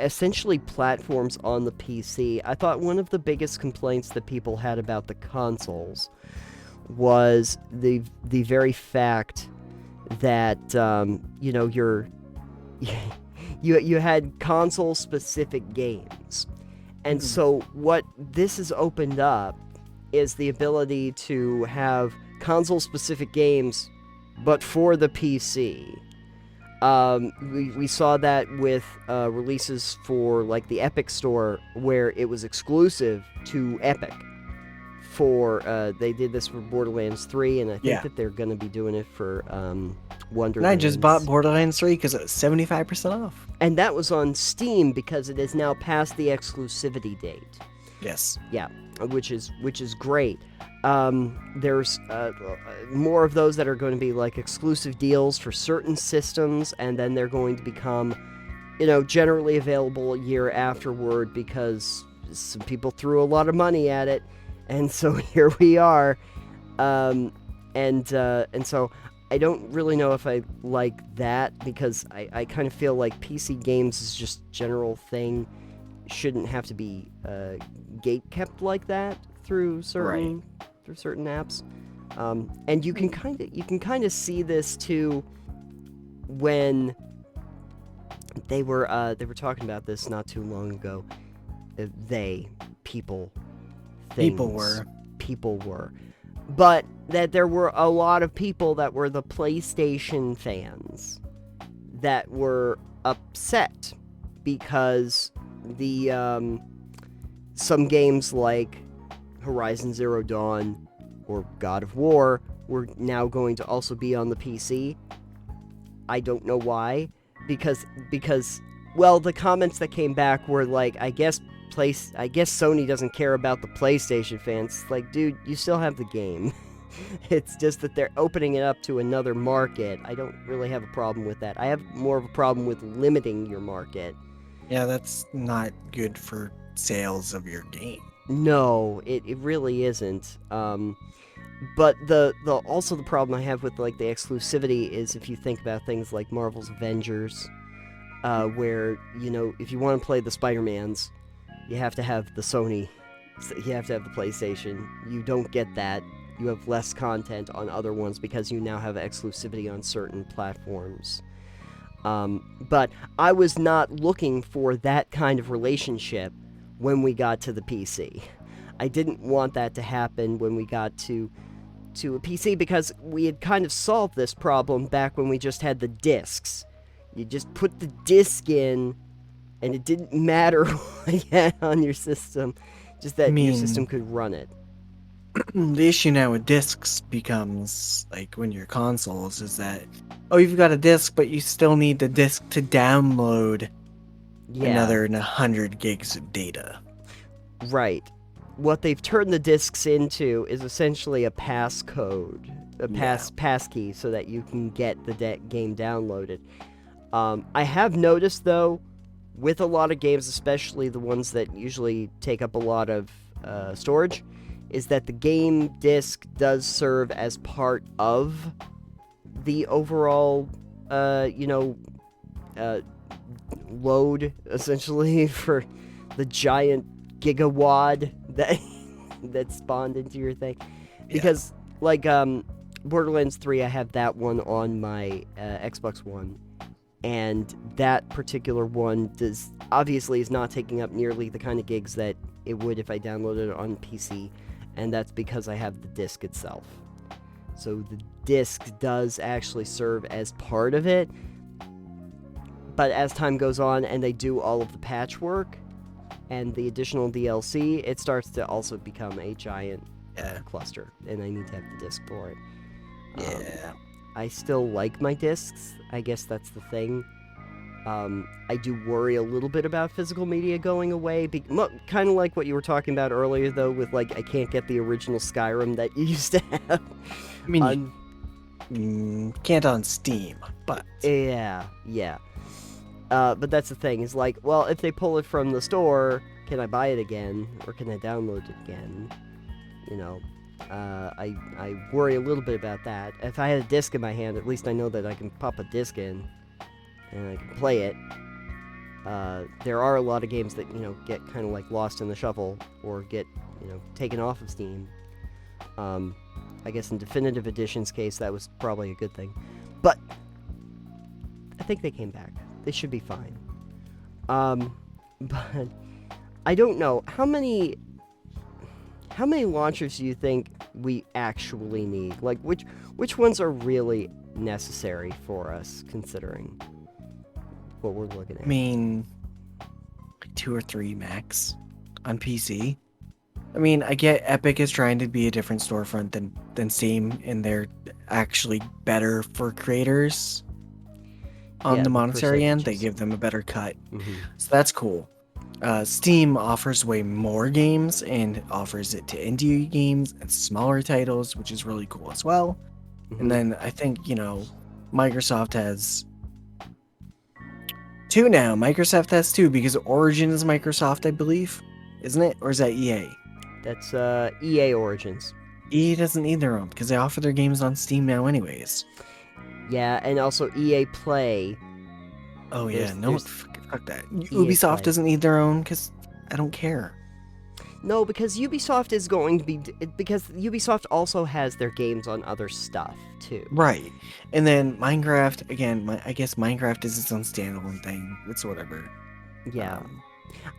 essentially platforms on the PC. I thought one of the biggest complaints that people had about the consoles was the very fact that, you had console-specific games. And so what this has opened up is the ability to have console-specific games, but for the PC. We saw that with releases for like the Epic Store, where it was exclusive to Epic. They did this for Borderlands 3, and I think that they're going to be doing it for Wonderlands. And I just bought Borderlands 3 because it was 75% off. And that was on Steam because it is now past the exclusivity date. Yes. Yeah, which is great. There's more of those that are going to be like exclusive deals for certain systems, and then they're going to become, generally available a year afterward because some people threw a lot of money at it, and so here we are. And so I don't really know if I like that, because I kind of feel like PC games is just general thing. Shouldn't have to be gate kept like that through certain apps, and you can kind of see this too when they were talking about this not too long ago. People were, but that there were a lot of people that were the PlayStation fans that were upset because some games like Horizon Zero Dawn or God of War were now going to also be on the PC. I don't know why, because well, the comments that came back were like, I guess Sony doesn't care about the PlayStation fans. Like, dude, you still have the game. It's just that they're opening it up to another market. I don't really have a problem with that. I have more of a problem with limiting your market. Yeah, that's not good for sales of your game. No, it really isn't. But the also the problem I have with like the exclusivity is if you think about things like Marvel's Avengers, where, you know, if you want to play the Spider-Mans, you have to have the Sony, you have to have the PlayStation. You don't get that. You have less content on other ones because you now have exclusivity on certain platforms. But I was not looking for that kind of relationship when we got to the PC. I didn't want that to happen when we got to a PC because we had kind of solved this problem back when we just had the discs. You just put the disc in, and it didn't matter what you had on your system, just that your system could run it. The issue now with discs becomes, like, when your consoles, is that, oh, you've got a disc, but you still need the disc to download another 100 gigs of data. Right. What they've turned the discs into is essentially a passcode, a passkey, so that you can get the game downloaded. I have noticed, though, with a lot of games, especially the ones that usually take up a lot of storage, is that the game disc does serve as part of the overall, load, essentially, for the giant gigawad that spawned into your thing. Because, like, Borderlands 3, I have that one on my Xbox One, and that particular one obviously is not taking up nearly the kind of gigs that it would if I downloaded it on PC, and that's because I have the disc itself. So the disc does actually serve as part of it, but as time goes on and they do all of the patchwork and the additional DLC, it starts to also become a giant cluster, and I need to have the disc for it. I still like my discs. I guess that's the thing. I do worry a little bit about physical media going away, kind of like what you were talking about earlier, though, with, like, I can't get the original Skyrim that you used to have. I mean, can't on Steam, but... Yeah. But that's the thing, is like, well, if they pull it from the store, can I buy it again, or can I download it again? You know, I worry a little bit about that. If I had a disc in my hand, at least I know that I can pop a disc in, and I can play it. There are a lot of games that, you know, get kind of like lost in the shuffle, or get, you know, taken off of Steam. I guess in Definitive Edition's case, that was probably a good thing. But I think they came back. They should be fine. But I don't know. How many launchers do you think we actually need? Like, which ones are really necessary for us, considering what we're looking at? I mean, 2 or 3 max on PC. I mean, I get Epic is trying to be a different storefront than Steam, and they're actually better for creators. On the monetary end, they give them a better cut. Mm-hmm. So that's cool. Steam offers way more games and offers it to indie games and smaller titles, which is really cool as well. Mm-hmm. And then I think, you know, Microsoft has 2 now. Microsoft has 2 because Origin is Microsoft, I believe. Isn't it? Or is that EA? That's EA Origins. EA doesn't need their own because they offer their games on Steam now anyways. Yeah, and also EA Play. Oh yeah, fuck that. Ubisoft doesn't need their own because I don't care. No, because Ubisoft is going to be... Because Ubisoft also has their games on other stuff, too. Right. And then Minecraft, again, I guess Minecraft is its own standalone thing. It's whatever. Yeah.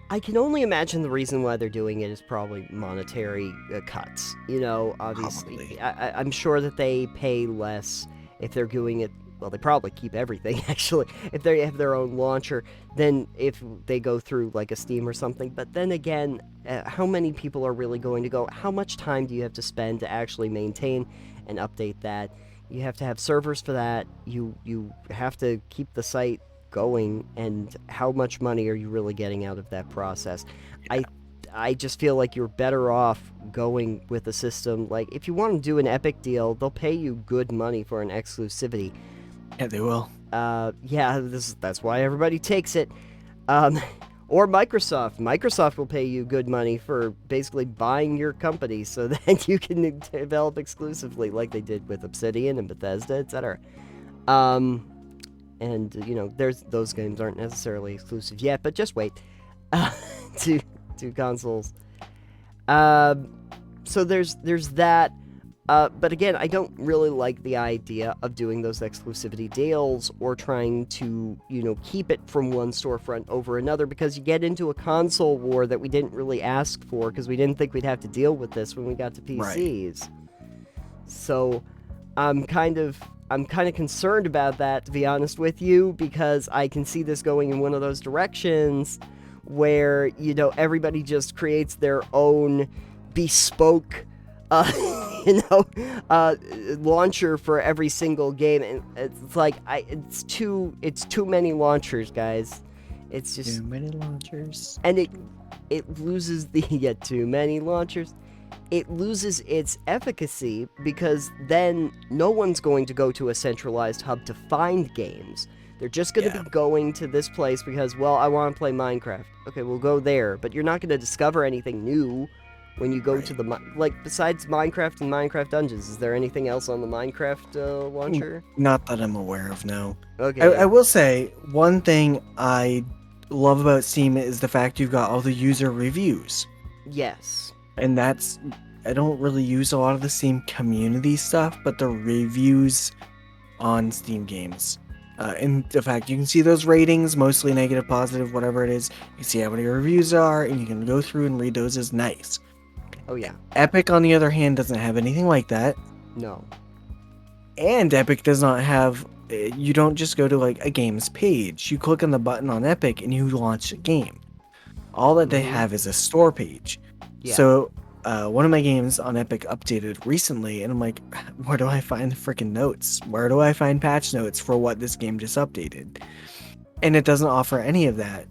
I can only imagine the reason why they're doing it is probably monetary cuts. You know, obviously. I'm sure that they pay less if they're doing it well, they probably keep everything, actually. If they have their own launcher, then if they go through, like, a Steam or something. But then again, how many people are really going to go? How much time do you have to spend to actually maintain and update that? You have to have servers for that. You have to keep the site going, and how much money are you really getting out of that process? I just feel like you're better off going with a system like, if you want to do an Epic deal, they'll pay you good money for an exclusivity. Yeah, they will. Yeah, that's why everybody takes it. Or Microsoft. Microsoft will pay you good money for basically buying your company so that you can develop exclusively, like they did with Obsidian and Bethesda, etc. And those games aren't necessarily exclusive yet, but just wait to consoles. So there's that. But again, I don't really like the idea of doing those exclusivity deals or trying to, keep it from one storefront over another, because you get into a console war that we didn't really ask for, because we didn't think we'd have to deal with this when we got to PCs. Right. So I'm kind of concerned about that, to be honest with you, because I can see this going in one of those directions where, everybody just creates their own bespoke launcher for every single game, and it's like it's too many launchers, guys. It's just too many launchers, and it loses too many launchers. It loses its efficacy, because then no one's going to go to a centralized hub to find games. They're just going to be going to this place because, well, I want to play Minecraft. Okay, we'll go there, but you're not going to discover anything new when you go to the, besides Minecraft and Minecraft Dungeons. Is there anything else on the Minecraft launcher? Not that I'm aware of, no. Okay. I will say, one thing I love about Steam is the fact you've got all the user reviews. Yes. And I don't really use a lot of the Steam community stuff, but the reviews on Steam games. And the fact you can see those ratings, mostly negative, positive, whatever it is. You see how many reviews are, and you can go through and read those is nice. Oh, yeah. Epic, on the other hand, doesn't have anything like that. No. And Epic does not have... You don't just go to, a game's page. You click on the button on Epic, and you launch a game. All that they have is a store page. Yeah. So, one of my games on Epic updated recently, and I'm like, where do I find the freaking notes? Where do I find patch notes for what this game just updated? And it doesn't offer any of that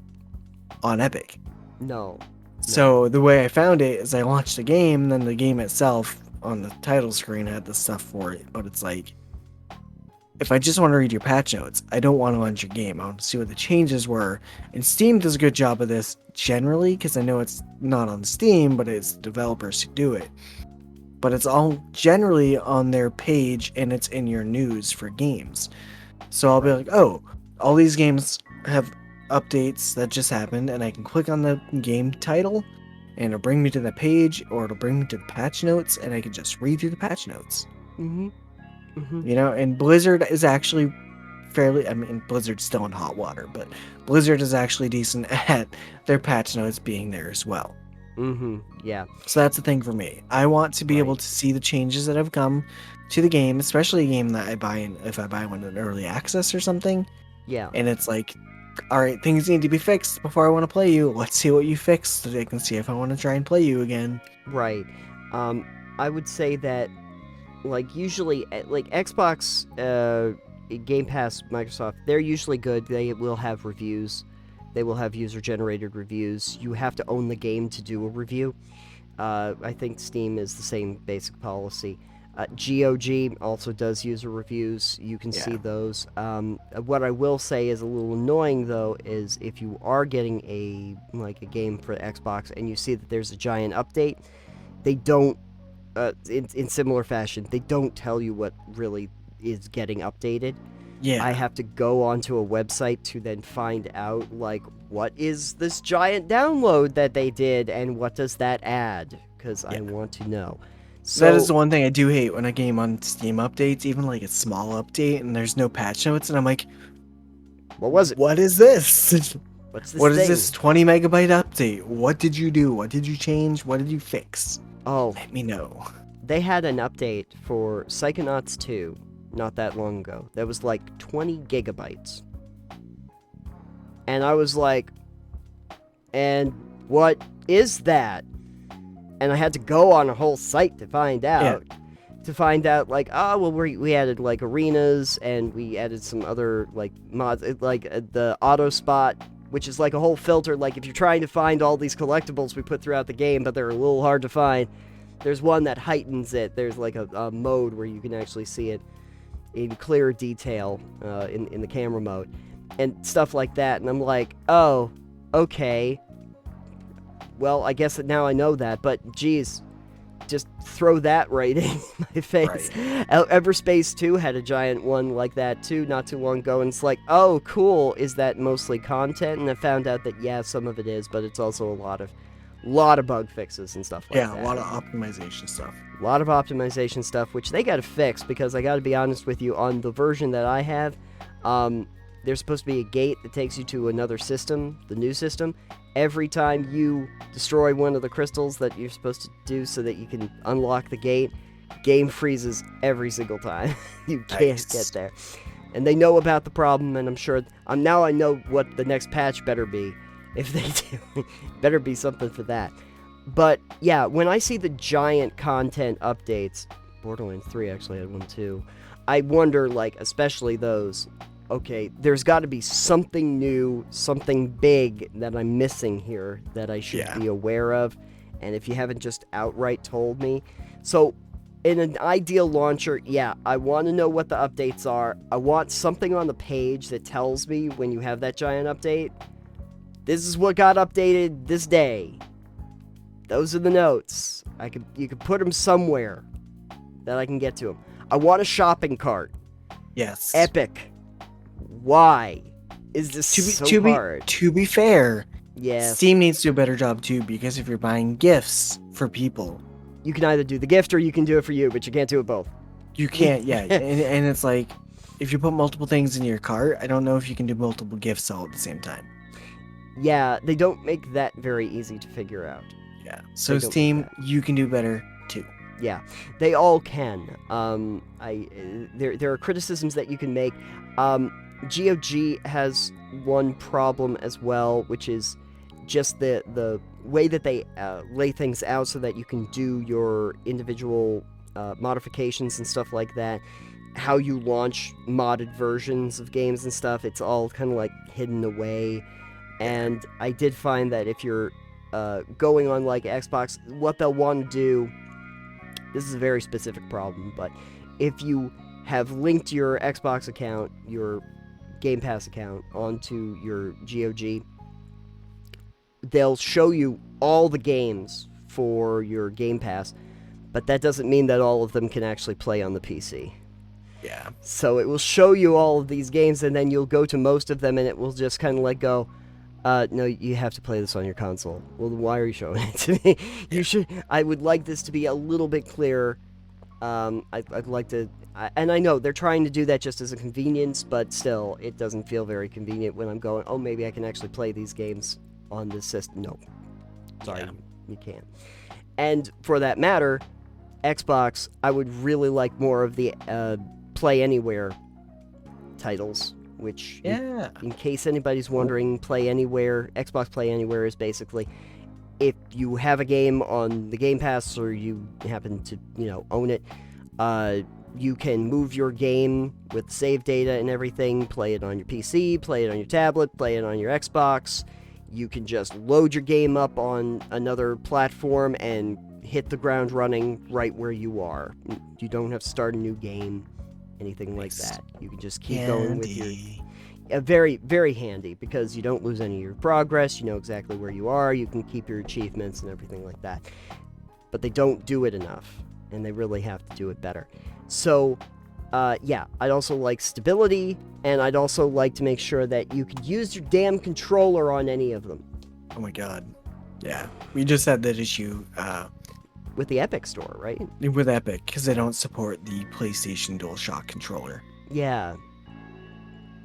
on Epic. No. So the way I found it is I launched the game, then the game itself on the title screen had the stuff for it, but it's like, if I just want to read your patch notes, I don't want to launch your game. I want to see what the changes were. And Steam does a good job of this generally, because I know it's not on Steam, but it's developers who do it. But it's all generally on their page, and it's in your news for games. So I'll be like, oh, all these games have updates that just happened, and I can click on the game title, and it'll bring me to the page, or it'll bring me to the patch notes, and I can just read through the patch notes. Mm-hmm. And Blizzard is actually Blizzard's still in hot water, but Blizzard is actually decent at their patch notes being there as well. Yeah. So that's the thing for me. I want to be able to see the changes that have come to the game, especially a game that I buy if I buy one in early access or something. Yeah. And it's like, all right, things need to be fixed before I want to play you. Let's see what you fixed so I can see if I want to try and play you again. Right. I would say that, usually, Xbox, Game Pass, Microsoft, they're usually good. They will have reviews. They will have user-generated reviews. You have to own the game to do a review. I think Steam is the same basic policy. GOG also does user reviews. You can see those. What I will say is a little annoying, though, is if you are getting a game for Xbox and you see that there's a giant update, they don't, in similar fashion, they don't tell you what really is getting updated. Yeah. I have to go onto a website to then find out, what is this giant download that they did, and what does that add? Because I want to know. So, that is the one thing I do hate when a game on Steam updates, even a small update, and there's no patch notes, and I'm like, what was it? What is this? What's this What thing? is this 20 megabyte update? What did you do? What did you change? What did you fix? Oh, let me know. They had an update for Psychonauts 2, not that long ago that was like 20 gigabytes. And I was like, and what is that? And I had to go on a whole site to find out. Yeah. To find out, like, oh, well, we added, like, arenas, and we added some other, like, mods, like, the auto spot, which is, like, a whole filter. Like, if you're trying to find all these collectibles we put throughout the game, but they're a little hard to find, there's one that heightens it. There's, like, a mode where you can actually see it in clear detail in the camera mode, and stuff like that. And I'm like, oh, okay. Well, I guess that now I know that, but, geez, just throw that right in my face. Right. Everspace 2 had a giant one like that too, not too long ago, and it's like, oh, cool, is that mostly content? And I found out that, yeah, some of it is, but it's also a lot of bug fixes and stuff like that. Yeah, a lot of optimization stuff. A lot of optimization stuff, which they gotta fix, because I gotta be honest with you, on the version that I have, there's supposed to be a gate that takes you to another system, the new system. Every time you destroy one of the crystals that you're supposed to do so that you can unlock the gate, game freezes every single time. You can't get there. And they know about the problem, and I'm sure... now I know what the next patch better be. If they do, better be something for that. But, yeah, when I see the giant content updates... Borderlands 3 actually had one too. I wonder, like, especially those... Okay, there's got to be something new, something big that I'm missing here that I should be aware of. And if you haven't just outright told me. So, in an ideal launcher, yeah, I want to know what the updates are. I want something on the page that tells me when you have that giant update. This is what got updated this day. Those are the notes. You could put them somewhere that I can get to them. I want a shopping cart. Yes. Epic. Why is this so hard? To be fair, yeah, Steam needs to do a better job too, because if you're buying gifts for people, you can either do the gift or you can do it for you, but you can't do it both. You can't, yeah. and it's like, if you put multiple things in your cart, I don't know if you can do multiple gifts all at the same time. Yeah, they don't make that very easy to figure out. Yeah, so Steam, you can do better too. Yeah, they all can. There are criticisms that you can make. GOG has one problem as well, which is just the way that they lay things out so that you can do your individual modifications and stuff like that. How you launch modded versions of games and stuff, it's all kind of like hidden away. And I did find that if you're going on like Xbox, what they'll want to do, this is a very specific problem, but if you have linked your Xbox account, your Game Pass account, onto your GOG, they'll show you all the games for your Game Pass, but that doesn't mean that all of them can actually play on the PC. Yeah. So it will show you all of these games, and then you'll go to most of them, and it will just kind of like go, no, you have to play this on your console. Well, why are you showing it to me? I would like this to be a little bit clearer. I'd like to... and I know they're trying to do that just as a convenience, but still, it doesn't feel very convenient when I'm going, oh, maybe I can actually play these games on this system. No. Sorry, you can't. And for that matter, Xbox, I would really like more of the Play Anywhere titles, which, in case anybody's wondering, Play Anywhere, Xbox Play Anywhere is basically... if you have a game on the Game Pass or you happen to, own it, you can move your game with save data and everything, play it on your PC, play it on your tablet, play it on your Xbox. You can just load your game up on another platform and hit the ground running right where you are. You don't have to start a new game, anything like that. You can just keep going with your... very, very handy, because you don't lose any of your progress, you know exactly where you are, you can keep your achievements and everything like that. But they don't do it enough, and they really have to do it better. So, I'd also like stability, and I'd also like to make sure that you could use your damn controller on any of them. Oh my god. Yeah, we just had that issue with the Epic Store, right? With Epic, because they don't support the PlayStation DualShock controller. Yeah.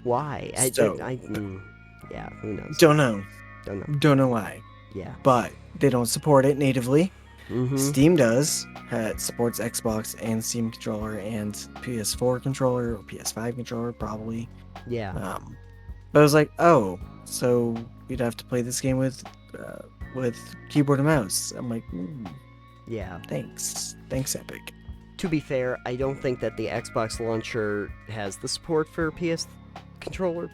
Why? Who knows? Don't know why. Yeah. But they don't support it natively. Steam does. It supports Xbox and Steam controller and PS4 controller or PS5 controller, probably. Yeah. But I was like, oh, so you'd have to play this game with keyboard and mouse. I'm like, yeah. Thanks, Epic. To be fair, I don't think that the Xbox launcher has the support for PS controller.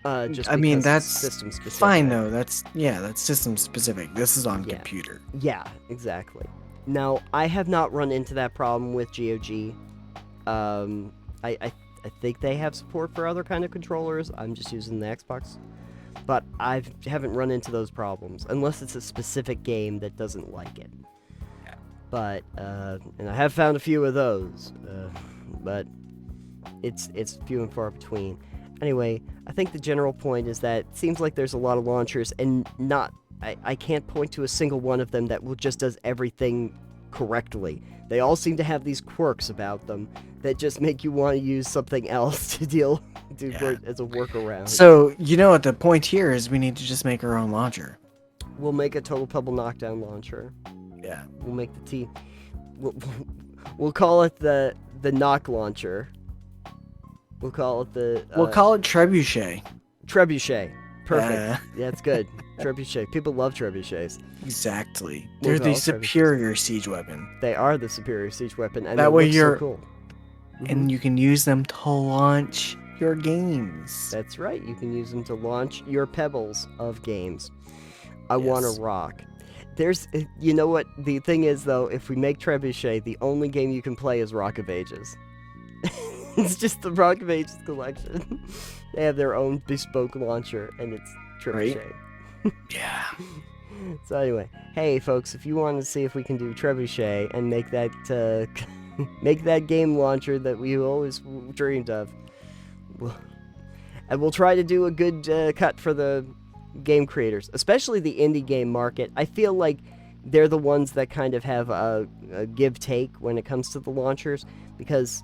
Just I mean, because that's it's system specific. fine though. That's system specific. This is on computer. Yeah, exactly. Now, I have not run into that problem with GOG. I think they have support for other kind of controllers. I'm just using the Xbox. But I haven't run into those problems, unless it's a specific game that doesn't like it. Yeah. But, and I have found a few of those, but it's few and far between. Anyway, I think the general point is that it seems like there's a lot of launchers, and I can't point to a single one of them that just does everything correctly. They all seem to have these quirks about them that just make you want to use something else to as a workaround. So, you know what the point here is, we need to just make our own launcher. We'll make a Total Pebble Knockdown launcher. Yeah. We'll make the We'll call it the Knock launcher. We'll call it we'll call it Trebuchet. Trebuchet. Perfect. Yeah, it's good. Trebuchet. People love trebuchets. Exactly. They're the superior siege weapon. They are the superior siege weapon, and that way so cool. And you can use them to launch your games. That's right. You can use them to launch your pebbles of games. I want to rock. You know what? The thing is, though, if we make Trebuchet, the only game you can play is Rock of Ages. It's just the Rock of Ages collection. They have their own bespoke launcher, and it's Trebuchet. Right? Yeah. So anyway, hey folks, if you want to see if we can do Trebuchet and make that make that game launcher that we always dreamed of, we'll try to do a good cut for the game creators, especially the indie game market. I feel like they're the ones that kind of have a give-take when it comes to the launchers, because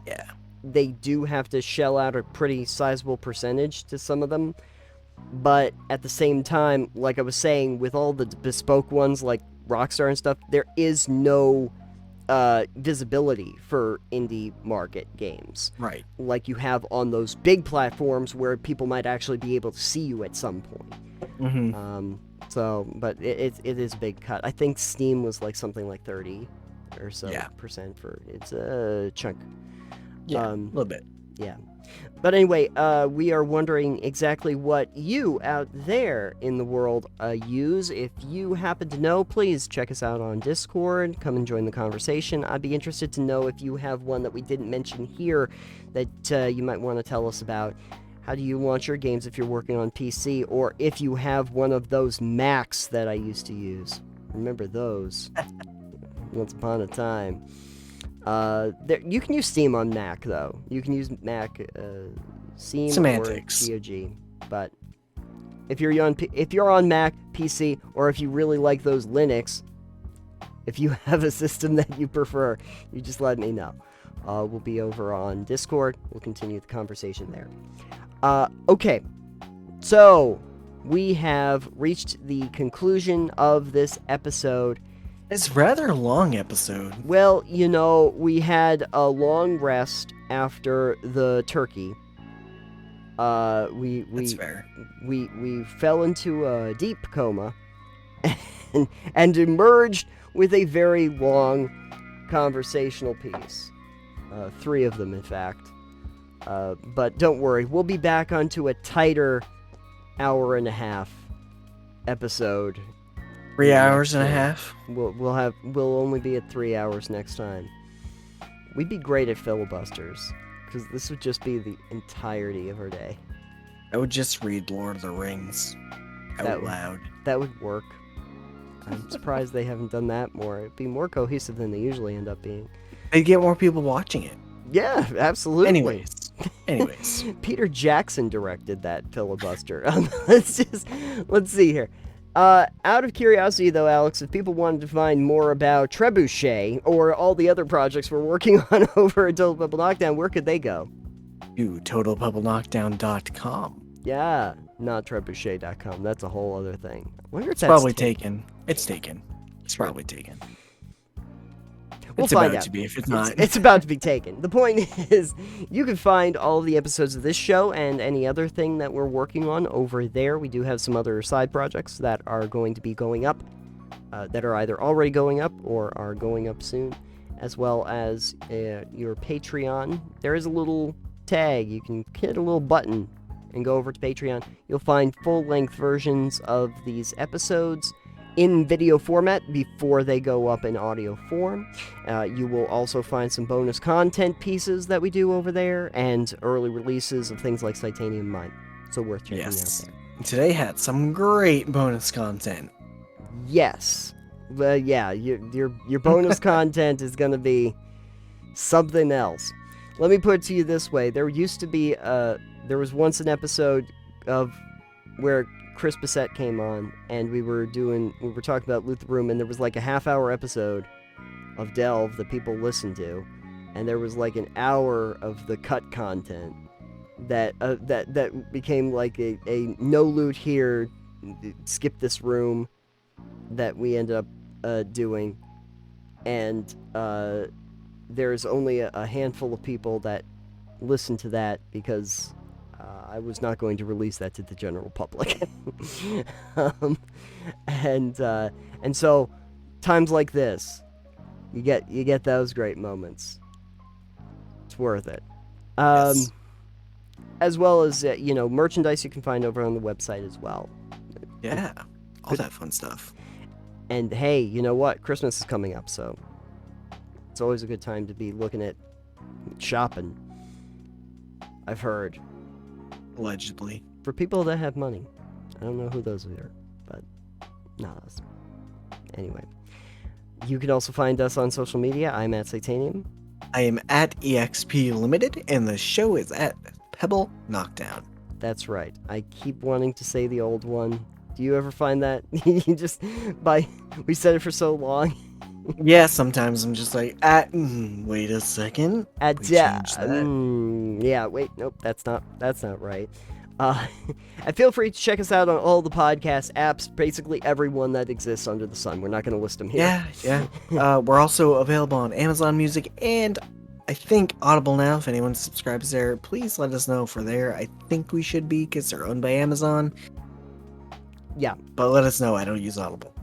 they do have to shell out a pretty sizable percentage to some of them. But at the same time, like I was saying, with all the bespoke ones like Rockstar and stuff, there is no visibility for indie market games. Right. Like you have on those big platforms where people might actually be able to see you at some point. But it is a big cut. I think Steam was like something like 30 or so percent for it's a chunk. Yeah, a little bit. Yeah. But anyway, we are wondering exactly what you out there in the world use. If you happen to know, please check us out on Discord. Come and join the conversation. I'd be interested to know if you have one that we didn't mention here that you might want to tell us about. How do you launch your games if you're working on PC? Or if you have one of those Macs that I used to use. Remember those? Once upon a time. You can use Steam on Mac, though. You can use Mac, Steam Semantics. or GOG. But if you're on Mac, PC, or if you really like those Linux, if you have a system that you prefer, you just let me know. We'll be over on Discord. We'll continue the conversation there. Okay. So, we have reached the conclusion of this episode. It's a rather long episode. Well, we had a long rest after the turkey. That's fair. We fell into a deep coma and emerged with a very long conversational piece. 3 of them, in fact. But don't worry, we'll be back onto a tighter hour and a half episode. 3 hours and a half. We'll only be at 3 hours next time. We'd be great at filibusters, because this would just be the entirety of our day. I would just read Lord of the Rings out loud. That would work. I'm surprised they haven't done that more. It'd be more cohesive than they usually end up being. They'd get more people watching it. Yeah, absolutely. Anyways. Peter Jackson directed that filibuster. Let's see here. Out of curiosity, though, Alex, if people wanted to find more about Trebuchet or all the other projects we're working on over at Total Pebble Knockdown, where could they go? To TotalPebbleKnockdown.com. Yeah, not Trebuchet.com. That's a whole other thing. I wonder if it's probably taken. It's taken. It's probably taken. We'll find out. To be if it's not. It's about to be taken. The point is, you can find all of the episodes of this show and any other thing that we're working on over there. We do have some other side projects that are going to be going up, that are either already going up or are going up soon, as well as your Patreon. There is a little tag. You can hit a little button and go over to Patreon. You'll find full-length versions of these episodes in video format before they go up in audio form. You will also find some bonus content pieces that we do over there, and early releases of things like Titanium Mine. So worth checking out there. Today had some great bonus content. Yes. Yeah, your bonus content is going to be something else. Let me put it to you this way. There was once an episode of where Chris Bissett came on, and we were talking about Loot the Room, and there was like a half-hour episode of Delve that people listened to, and there was like an hour of the cut content that became like a no loot here, skip this room that we ended up doing, and there's only a handful of people that listened to that because I was not going to release that to the general public. And so times like this, you get those great moments. It's worth it. Yes. As well as merchandise you can find over on the website as well. Yeah, all that fun stuff. And hey, you know what? Christmas is coming up, so it's always a good time to be looking at shopping. I've heard. Allegedly. For people that have money. I don't know who those are, but not us. Anyway. You can also find us on social media. I'm at Titanium. I am at EXP Limited, and the show is at Pebble Knockdown. That's right. I keep wanting to say the old one. Do you ever find that? We said it for so long. Yeah, sometimes I'm just like, wait a second. Yeah, wait, nope, that's not right. And feel free to check us out on all the podcast apps, basically everyone that exists under the sun. We're not going to list them here. Yeah. We're also available on Amazon Music and I think Audible now. If anyone subscribes there, please let us know if we're there. I think we should be because they're owned by Amazon. Yeah. But let us know. I don't use Audible.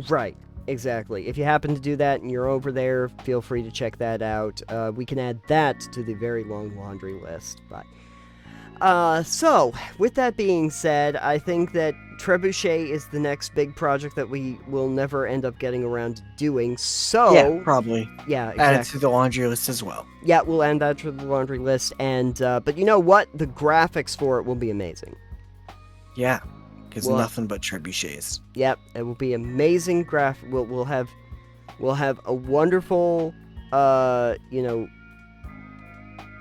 Right. Exactly. If you happen to do that and you're over there, feel free to check that out. We can add that to the very long laundry list. But so, with that being said, I think that Trebuchet is the next big project that we will never end up getting around to doing. So yeah, probably. Yeah, exactly. Add it to the laundry list as well. Yeah, we'll add that to the laundry list. And but you know what? The graphics for it will be amazing. Yeah. Because nothing but trebuchets. Yep, it will be amazing graphic. We'll have a wonderful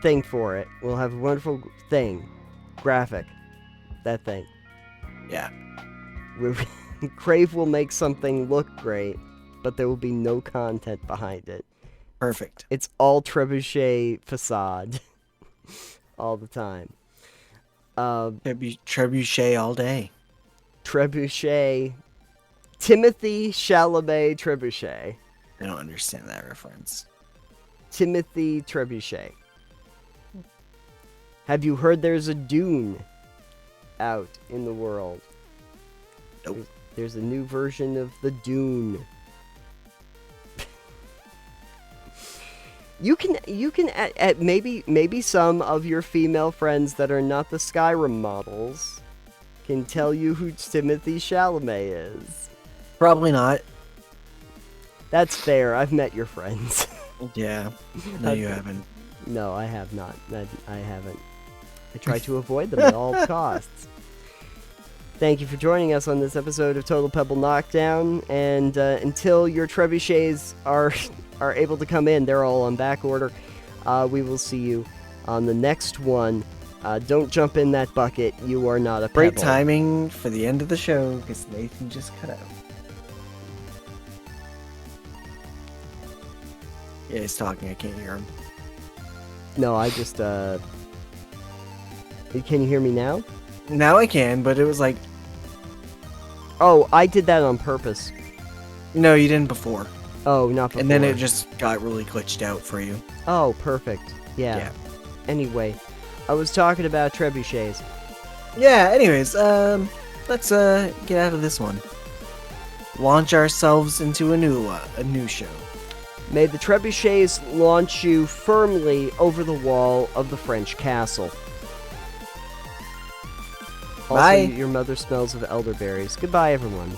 thing for it. We'll have a wonderful graphic, that thing. Yeah. Crave will make something look great, but there will be no content behind it. Perfect. It's all trebuchet facade, all the time. Trebuchet all day. Trebuchet. Timothy Chalamet Trebuchet. I don't understand that reference. Timothy Trebuchet. Have you heard there's a Dune out in the world? Nope. There's a new version of the Dune. You can maybe some of your female friends that are not the Skyrim models can tell you who Timothy Chalamet is. Probably not. That's fair. I've met your friends. Yeah. No, you haven't. No, I have not. I haven't. I try to avoid them at all costs. Thank you for joining us on this episode of Total Pebble Knockdown. And until your trebuchets are able to come in, they're all on back order. We will see you on the next one. Don't jump in that bucket. You are not a pebble. Great timing for the end of the show because Nathan just cut out. Yeah, he's talking. I can't hear him. No, I just, Can you hear me now? Now I can, but it was like... Oh, I did that on purpose. No, you didn't before. Oh, not before. And then it just got really glitched out for you. Oh, perfect. Yeah. Anyway, I was talking about trebuchets. Yeah, anyways, let's get out of this one. Launch ourselves into a new show. May the trebuchets launch you firmly over the wall of the French castle. Also, Bye. your mother smells of elderberries. Goodbye, everyone.